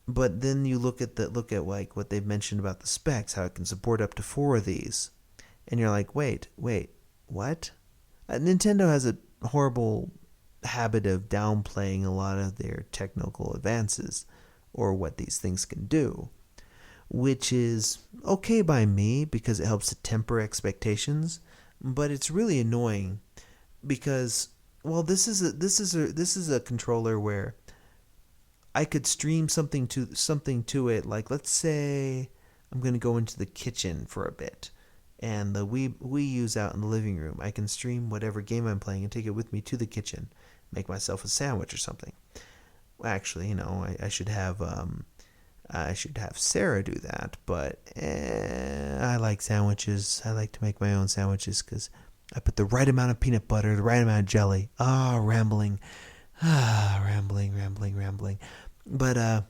Speaker 1: But then you look at like what they've mentioned about the specs, how it can support up to 4 of these. And you're like, wait, what? Nintendo has a horrible habit of downplaying a lot of their technical advances or what these things can do, which is okay by me because it helps to temper expectations, but it's really annoying because, well, this is a controller where I could stream something to it. Like, let's say I'm going to go into the kitchen for a bit, and the Wii U's out in the living room. I can stream whatever game I'm playing and take it with me to the kitchen, make myself a sandwich or something. Well, actually, I should have Sarah do that, but I like sandwiches. I like to make my own sandwiches because I put the right amount of peanut butter, the right amount of jelly. Rambling. Rambling. But,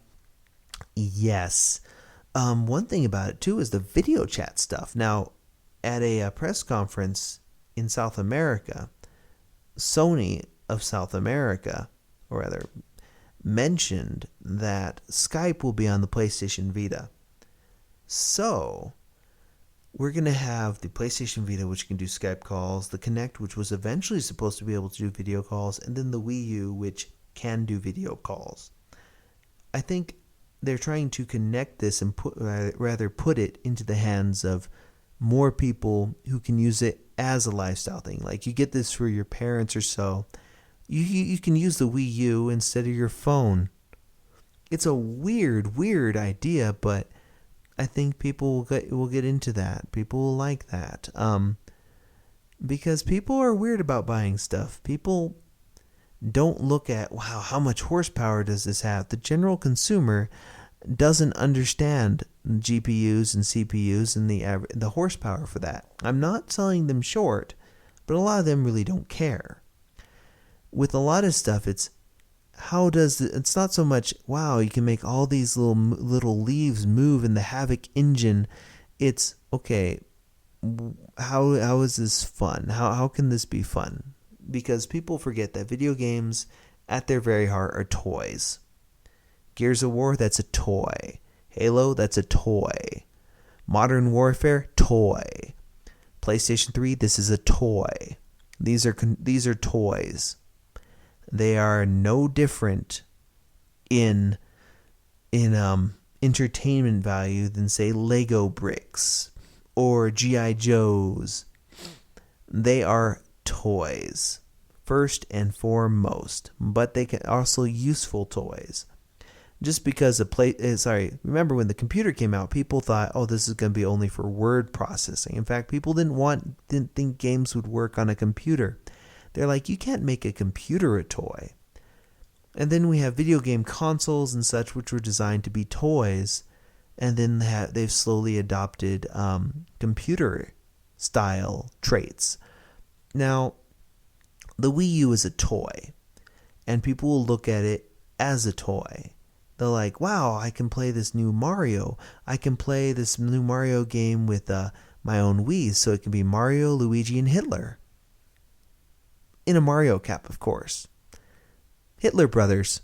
Speaker 1: yes. One thing about it, too, is the video chat stuff. Now, at a press conference in South America, Sony of South America, or rather, mentioned that Skype will be on the PlayStation Vita. So, we're going to have the PlayStation Vita, which can do Skype calls, the Kinect, which was eventually supposed to be able to do video calls, and then the Wii U, which can do video calls. I think they're trying to connect this and put it into the hands of more people who can use it as a lifestyle thing. Like, you get this for your parents or so. You can use the Wii U instead of your phone. It's a weird idea, but I think people will get into that. People will like that. Because people are weird about buying stuff. People don't look at, wow, how much horsepower does this have? The general consumer doesn't understand GPUs and CPUs and the horsepower for that. I'm not selling them short, but a lot of them really don't care. With a lot of stuff, it's not so much, wow, you can make all these little leaves move in the Havoc engine. It's, okay, how is this fun? How can this be fun? Because people forget that video games, at their very heart, are toys. Gears of War, that's a toy. Halo, that's a toy. Modern Warfare, toy. PlayStation 3, this is a toy. These are toys. They are no different in entertainment value than, say, Lego bricks or G.I. Joes. They are toys, first and foremost, but they can also useful toys. Just because remember when the computer came out, people thought, this is going to be only for word processing. In fact, people didn't think games would work on a computer. They're like, you can't make a computer a toy. And then we have video game consoles and such, which were designed to be toys, and then they've slowly adopted computer style traits. Now, the Wii U is a toy, and people will look at it as a toy. They're like, wow, I can play this new Mario. I can play this new Mario game with my own Wii, so it can be Mario, Luigi, and Hitler. In a Mario cap, of course. Hitler Brothers.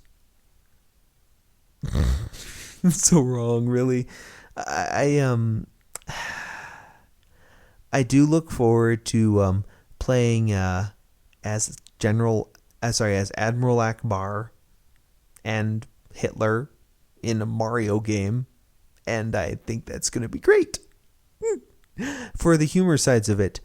Speaker 1: It's so wrong, really. I do look forward to playing as Admiral Akbar and Hitler in a Mario game, and I think that's going to be great for the humor sides of it.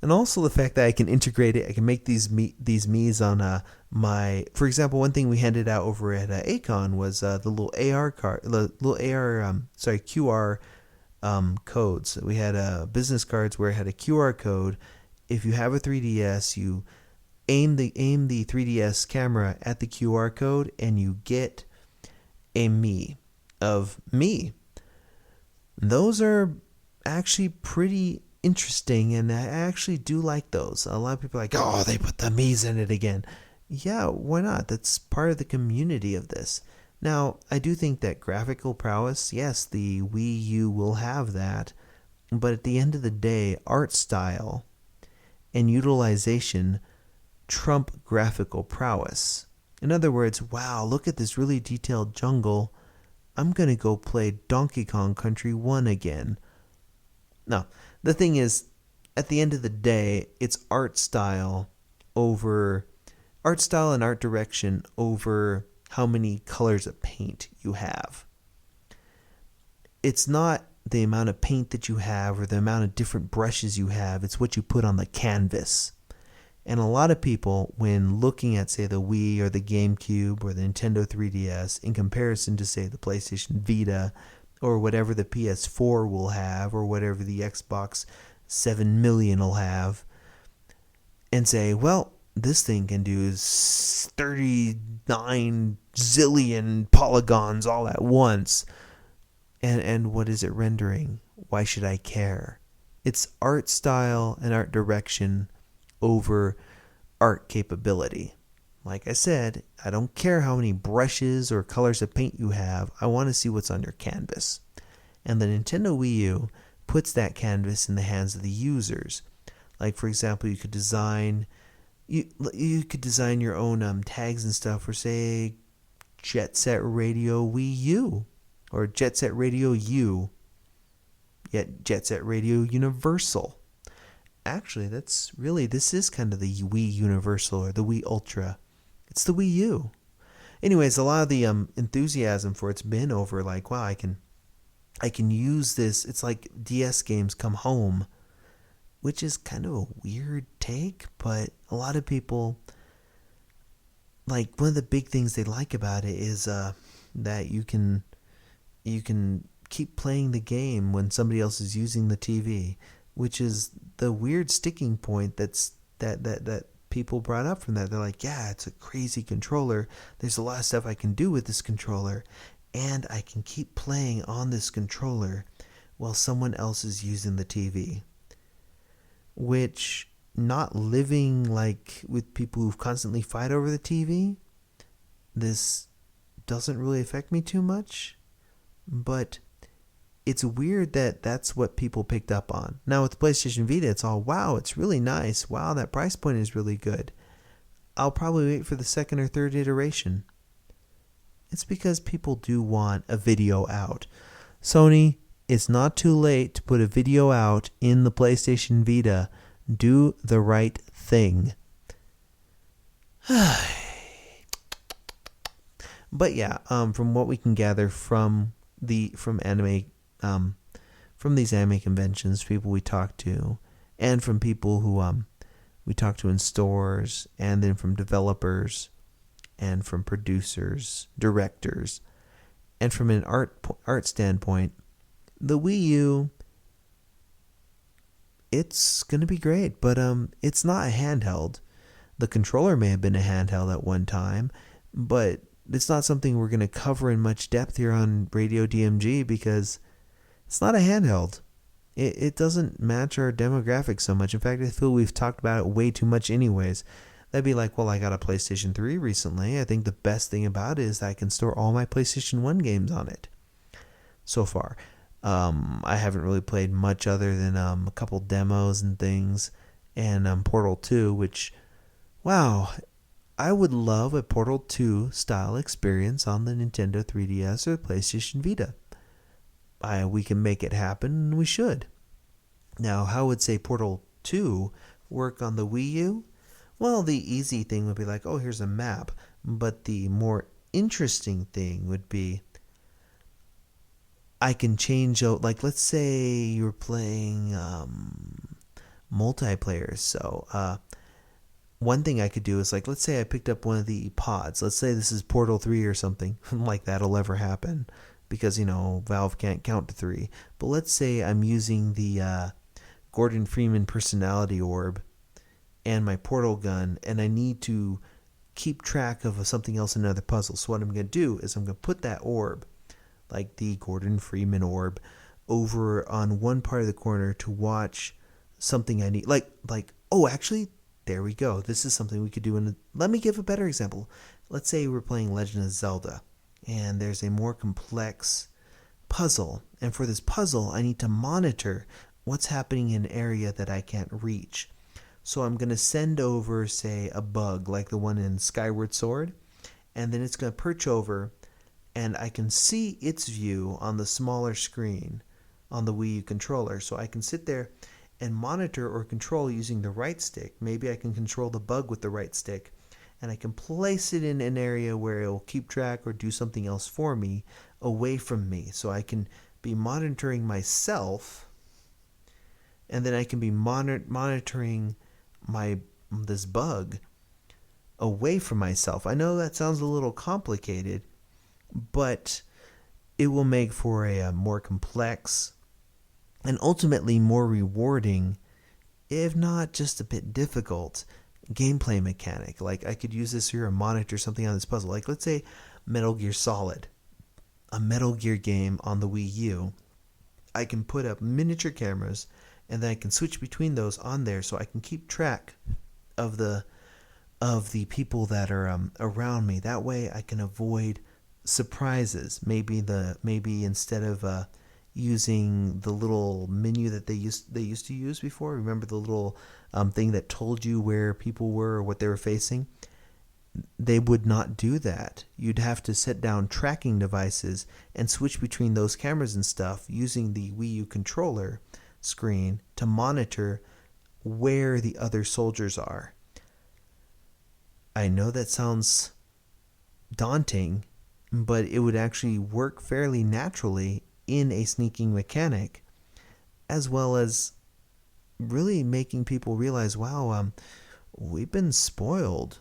Speaker 1: And also the fact that I can integrate it, I can make these Mii's on my. For example, one thing we handed out over at Acon was the little AR card, QR codes. We had business cards where it had a QR code. If you have a 3DS, you aim the 3DS camera at the QR code, and you get a me of me. Those are actually pretty interesting, and I actually do like those. A lot of people are like, oh, they put the me's in it again. Yeah, why not? That's part of the community of this. Now, I do think that graphical prowess, yes, the Wii U will have that, but at the end of the day, art style and utilization trump graphical prowess. In other words, wow, look at this really detailed jungle. I'm going to go play Donkey Kong Country 1 again. No, the thing is, at the end of the day, it's art style and art direction over how many colors of paint you have. It's not the amount of paint that you have or the amount of different brushes you have. It's what you put on the canvas. And a lot of people, when looking at, say, the Wii or the GameCube or the Nintendo 3DS in comparison to, say, the PlayStation Vita or whatever the PS4 will have or whatever the Xbox 7 million will have, and say, well, this thing can do 39 zillion polygons all at once. And what is it rendering? Why should I care? It's art style and art direction over art capability. Like I said, I don't care how many brushes or colors of paint you have. I want to see what's on your canvas. And the Nintendo Wii U puts that canvas in the hands of the users. Like, for example, you could design your own tags and stuff for, say, Jet Set Radio Wii U or Jet Set Radio U, yet Jet Set Radio Universal. Actually, this is kind of the Wii Universal or the Wii Ultra. It's the Wii U. Anyways, a lot of the enthusiasm for it's been over like, wow, I can use this. It's like DS games come home, which is kind of a weird take, but a lot of people, like, one of the big things they like about it is that you can keep playing the game when somebody else is using the TV, which is the weird sticking point that people brought up from that. They're like, yeah, it's a crazy controller. There's a lot of stuff I can do with this controller, and I can keep playing on this controller while someone else is using the TV. Which, not living like with people who constantly fight over the TV, this doesn't really affect me too much. But it's weird that that's what people picked up on. Now with the PlayStation Vita, it's all, wow, it's really nice. Wow, that price point is really good. I'll probably wait for the second or third iteration. It's because people do want a video out. Sony, it's not too late to put a video out in the PlayStation Vita. Do the right thing. But yeah, from what we can gather from these anime conventions, people we talk to, and from people who we talk to in stores, and then from developers, and from producers, directors, and from an art standpoint, the Wii U, it's going to be great, but it's not a handheld. The controller may have been a handheld at one time, but it's not something we're going to cover in much depth here on Radio DMG because it's not a handheld. It doesn't match our demographics so much. In fact, I feel we've talked about it way too much anyways. That'd be like, well, I got a PlayStation 3 recently. I think the best thing about it is that I can store all my PlayStation 1 games on it so far. I haven't really played much other than a couple demos and things, and Portal 2, which, wow, I would love a Portal 2 style experience on the Nintendo 3DS or PlayStation Vita. We can make it happen, and we should. Now, how would, say, Portal 2 work on the Wii U? Well, the easy thing would be like, oh, here's a map. But the more interesting thing would be I can change out, like, let's say you're playing multiplayer. So one thing I could do is, like, let's say I picked up one of the pods. Let's say this is Portal 3 or something. Like, that'll ever happen because, Valve can't count to 3. But let's say I'm using the Gordon Freeman personality orb and my portal gun, and I need to keep track of something else in another puzzle. So what I'm going to do is I'm going to put that orb, like the Gordon Freeman orb, over on one part of the corner to watch something I need. Oh, actually, there we go. This is something we could do. Let me give a better example. Let's say we're playing Legend of Zelda, and there's a more complex puzzle. And for this puzzle, I need to monitor what's happening in an area that I can't reach. So I'm going to send over, say, a bug like the one in Skyward Sword, and then it's going to perch over, and I can see its view on the smaller screen on the Wii U controller. So I can sit there and monitor or control using the right stick. Maybe I can control the bug with the right stick, and I can place it in an area where it will keep track or do something else for me away from me. So I can be monitoring myself, and then I can be monitoring this bug away from myself. I know that sounds a little complicated, but it will make for a more complex and ultimately more rewarding, if not just a bit difficult, gameplay mechanic. Like, I could use this here and monitor something on this puzzle. Like, let's say Metal Gear Solid, a Metal Gear game on the Wii U. I can put up miniature cameras, and then I can switch between those on there, so I can keep track of the people that are around me. That way, I can avoid surprises. Maybe instead of using the little menu that they used to use before. Remember the little thing that told you where people were or what they were facing? They would not do that. You'd have to set down tracking devices and switch between those cameras and stuff using the Wii U controller screen to monitor where the other soldiers are. I know that sounds daunting, but it would actually work fairly naturally in a sneaking mechanic, as well as really making people realize, wow, we've been spoiled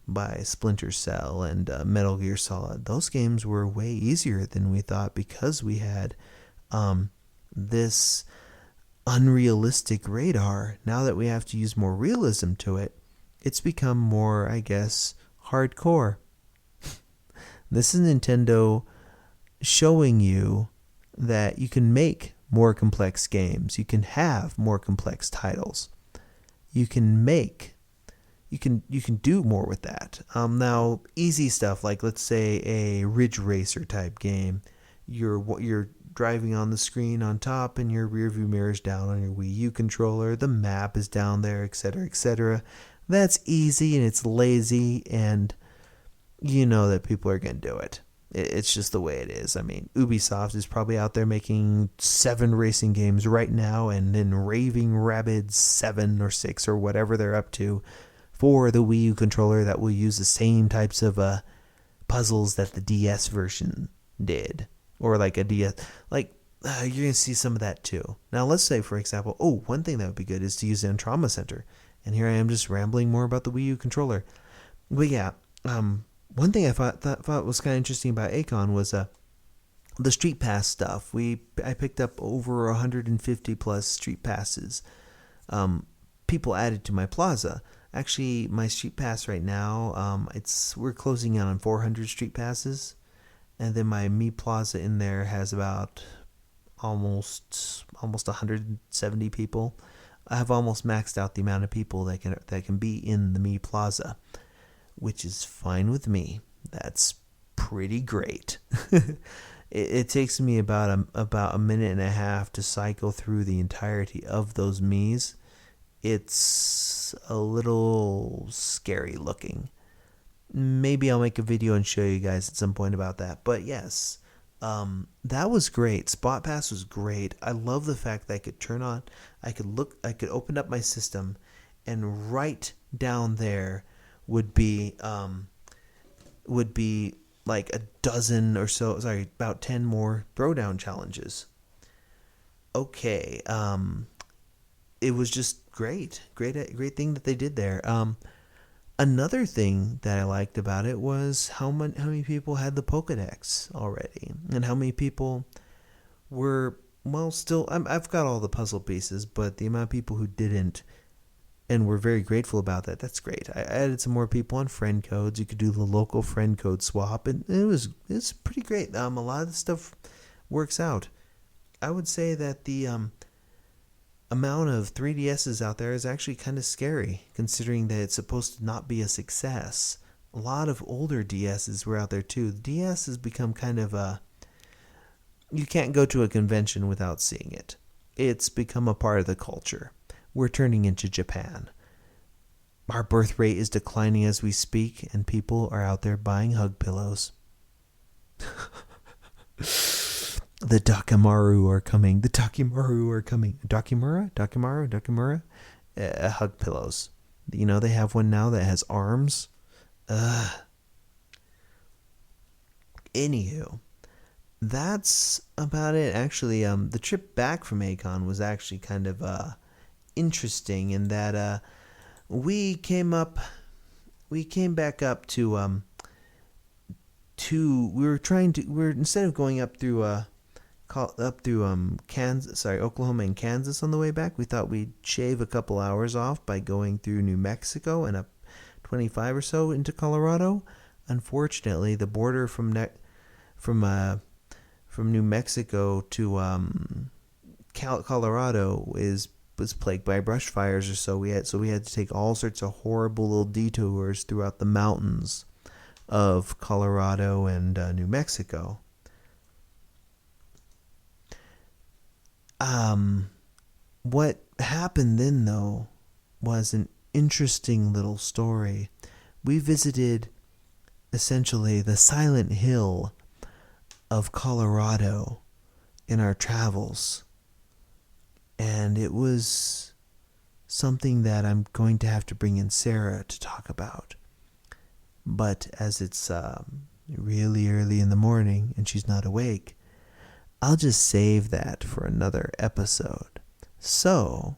Speaker 1: by Splinter Cell and Metal Gear Solid. Those games were way easier than we thought because we had this unrealistic radar. Now that we have to use more realism to it, it's become more, I guess, hardcore. This is Nintendo showing you that you can make more complex games. You can have more complex titles. You can do more with that. Now, easy stuff like, let's say, a Ridge Racer type game. You're driving on the screen on top, and your rear view mirror is down on your Wii U controller. The map is down there, etc., etc. That's easy and it's lazy, and you know that people are going to do it. It's just the way it is. I mean, Ubisoft is probably out there making 7 racing games right now, and then raving rabid 7 or 6 or whatever they're up to for the Wii U controller that will use the same types of puzzles that the DS version did. Or like a DS, you're going to see some of that too. Now, let's say, for example, one thing that would be good is to use the Trauma Center. And here I am just rambling more about the Wii U controller. But yeah, one thing I thought was kind of interesting about Akon was the Street Pass stuff. I picked up over 150 plus Street Passes. People added to my Plaza. Actually, my Street Pass right now, we're closing in on 400 Street Passes. And then my Mi Plaza in there has about almost 170 people. I have almost maxed out the amount of people that can be in the Mi Plaza, which is fine with me. That's pretty great. It takes me about a minute and a half to cycle through the entirety of those Miis. It's a little scary looking. Maybe I'll make a video and show you guys at some point about that. But yes, that was great. Spot Pass was great. I love the fact that I could open up my system, and right down there would be like a dozen or so, about 10 more throwdown challenges. Okay, it was just great thing that they did there. Another thing that I liked about it was how many people had the Pokédex already, and how many people were, well, still, I've got all the puzzle pieces, but the amount of people who didn't, and we're very grateful about that. That's great. I added some more people on friend codes. You could do the local friend code swap, and it's pretty great. A lot of the stuff works out. I would say that the amount of 3DSs out there is actually kind of scary, considering that it's supposed to not be a success. A lot of older DSs were out there too. The DS has become kind of you can't go to a convention without seeing it. It's become a part of the culture. We're turning into Japan. Our birth rate is declining as we speak, and people are out there buying hug pillows. The Dakimaru are coming. The Dakimaru are coming. Dakimaru? Hug pillows. You know, they have one now that has arms. Anywho, that's about it. Actually, the trip back from ACON was actually kind of interesting in that we came back up to instead of going up through Oklahoma and Kansas on the way back, we thought we'd shave a couple hours off by going through New Mexico and up 25 or so into Colorado. Unfortunately, the border from New Mexico to Colorado was plagued by brush fires or so. We had to take all sorts of horrible little detours throughout the mountains of Colorado and New Mexico. What happened then, though, was an interesting little story. We visited essentially the Silent Hill of Colorado in our travels, and it was something that I'm going to have to bring in Sarah to talk about. But as it's really early in the morning and she's not awake, I'll just save that for another episode. So,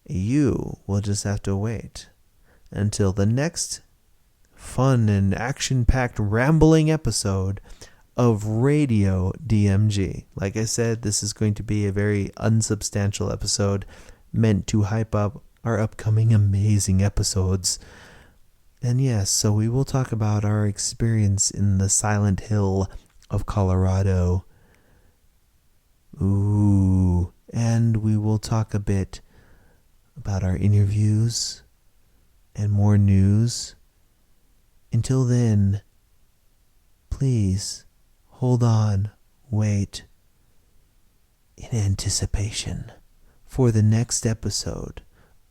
Speaker 1: you will just have to wait until the next fun and action-packed rambling episode of Radio DMG. Like I said, this is going to be a very unsubstantial episode meant to hype up our upcoming amazing episodes. And yes, so we will talk about our experience in the Silent Hill of Colorado. Ooh, and we will talk a bit about our interviews and more news. Until then, please hold on, wait, in anticipation for the next episode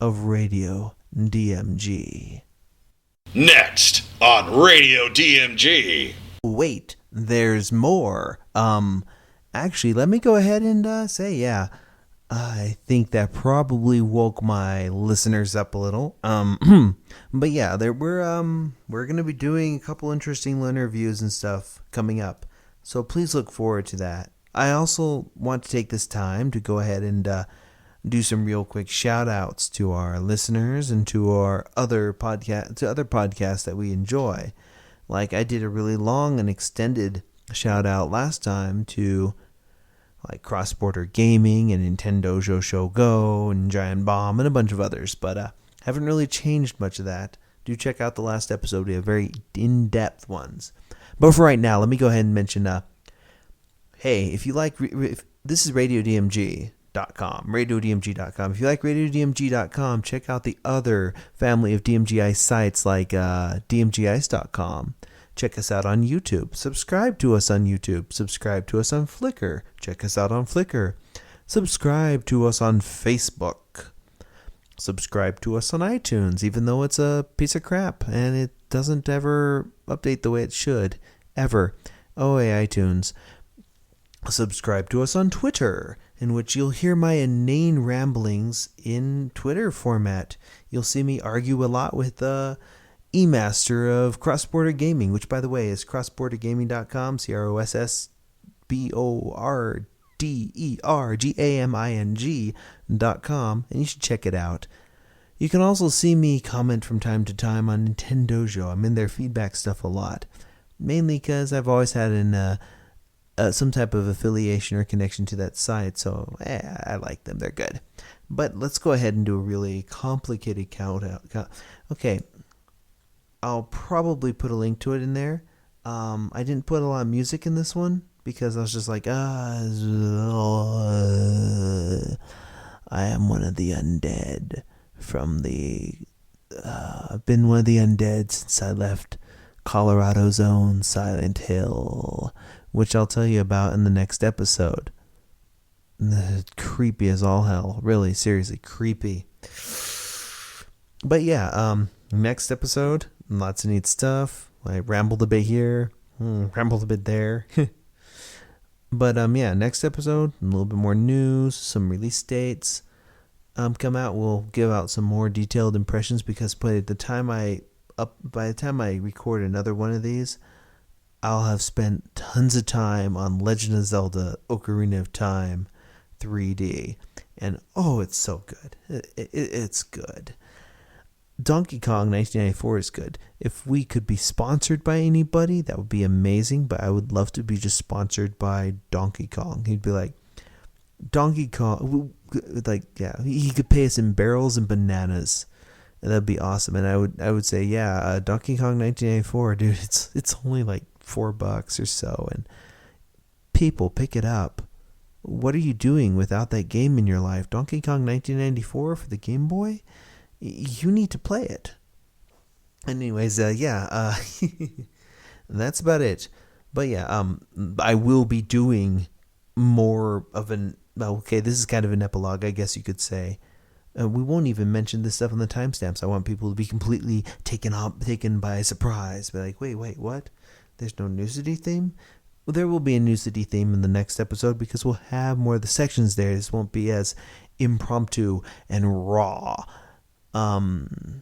Speaker 1: of Radio DMG.
Speaker 3: Next on Radio DMG.
Speaker 1: Wait, there's more. Actually, let me go ahead and say, yeah, I think that probably woke my listeners up a little. But yeah, we're gonna be doing a couple interesting interviews and stuff coming up, so please look forward to that. I also want to take this time to go ahead and do some real quick shout outs to our listeners and to our other podcasts that we enjoy. Like, I did a really long and extended shout out last time to like Cross Border Gaming and Nintendo Show Go and Giant Bomb and a bunch of others, but haven't really changed much of that. Do check out the last episode. We have very in-depth ones. But for right now, let me go ahead and mention, hey, if you like, this is RadioDMG.com, RadioDMG.com. If you like RadioDMG.com, check out the other family of DMG Ice sites like DMGIce.com. Check us out on YouTube. Subscribe to us on YouTube. Subscribe to us on Flickr. Check us out on Flickr. Subscribe to us on Facebook. Subscribe to us on iTunes, even though it's a piece of crap and it doesn't ever update the way it should. Ever. Oh, hey, iTunes. Subscribe to us on Twitter, in which you'll hear my inane ramblings in Twitter format. You'll see me argue a lot with E-Master of Cross Border Gaming, which, by the way, is crossbordergaming.com, CrossBorderGaming.com, and you should check it out. You can also see me comment from time to time on Nintendo Show. I'm in their feedback stuff a lot, mainly because I've always had some type of affiliation or connection to that site. So I like them. They're good. But let's go ahead and do a really complicated count. Okay, I'll probably put a link to it in there. I didn't put a lot of music in this one because I was just like, I am one of the undead from the... I've been one of the undead since I left Colorado's own Silent Hill, which I'll tell you about in the next episode. Creepy as all hell. Really, seriously, creepy. But yeah, next episode, lots of neat stuff. I rambled a bit here, rambled a bit there. But yeah, next episode, a little bit more news, some release dates come out. We'll give out some more detailed impressions because by the time I record another one of these, I'll have spent tons of time on Legend of Zelda: Ocarina of Time 3D, and it's so good. It's good. Donkey Kong 1994 is good. If we could be sponsored by anybody, that would be amazing, but I would love to be just sponsored by Donkey Kong. He'd be like, Donkey Kong, like, yeah, he could pay us in barrels and bananas, and that'd be awesome. And I would say, yeah, Donkey Kong 1994, dude, it's only like $4 or so, and people pick it up. What are you doing without that game in your life? Donkey Kong 1994 for the Game Boy? You need to play it. Anyways, that's about it. But yeah, I will be doing more of an... Okay, this is kind of an epilogue, I guess you could say. We won't even mention this stuff on the timestamps. I want people to be completely taken by surprise. Be like, wait, what? There's no nudity theme? Well, there will be a nudity theme in the next episode because we'll have more of the sections there. This won't be as impromptu and raw.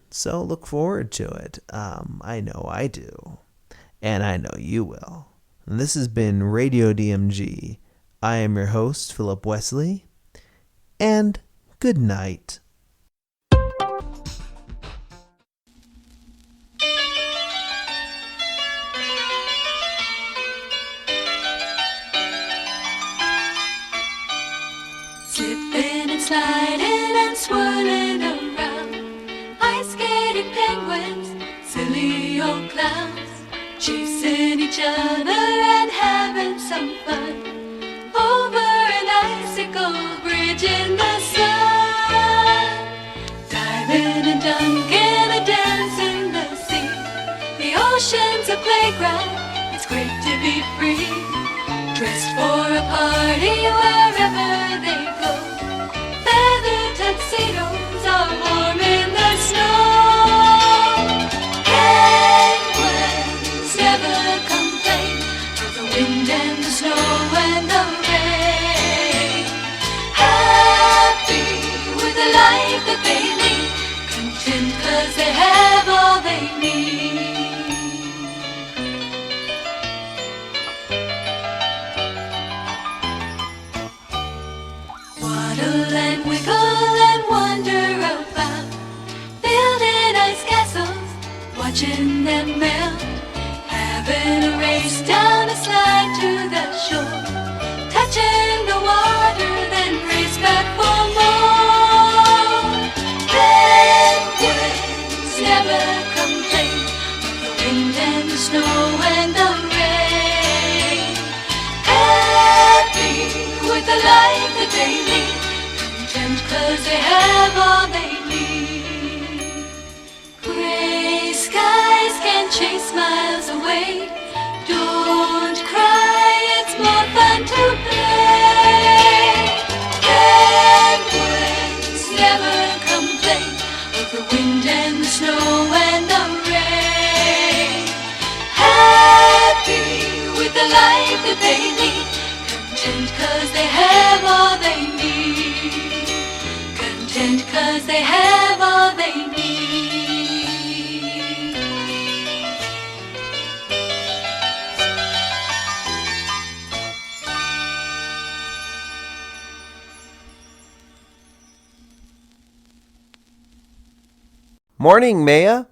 Speaker 1: So look forward to it. I know I do. And I know you will. And this has been Radio DMG. I am your host, Philip Wesley. And good night.
Speaker 4: Slipping and sliding and swirling around, ice skating penguins, silly old clowns, chasing each other and having some fun over an icicle bridge in the sun. Diving and dunking and dancing the sea, the ocean's a playground, it's great to be free. Dressed for a party wherever they go, feather tuxedos are warm in the snow. Penguins never complain of the wind and the snow and the rain. Happy with the life that they lead, content 'cause they have all they need. Waddle and wiggle and wander about, building ice castles, watching them melt, having a race down a slide to the shore, touching the water, then race back for more. Penguins never complain of the wind and the snow and the rain. Happy with the life that they lead, content 'cause they have all they need. Gray skies can chase miles away, don't cry, it's more fun to play. Penguins never complain of the wind and the snow and the rain. Happy with the life that they lead, content 'cause they have all they need. Content 'cause they have all they need.
Speaker 1: Morning, Maya.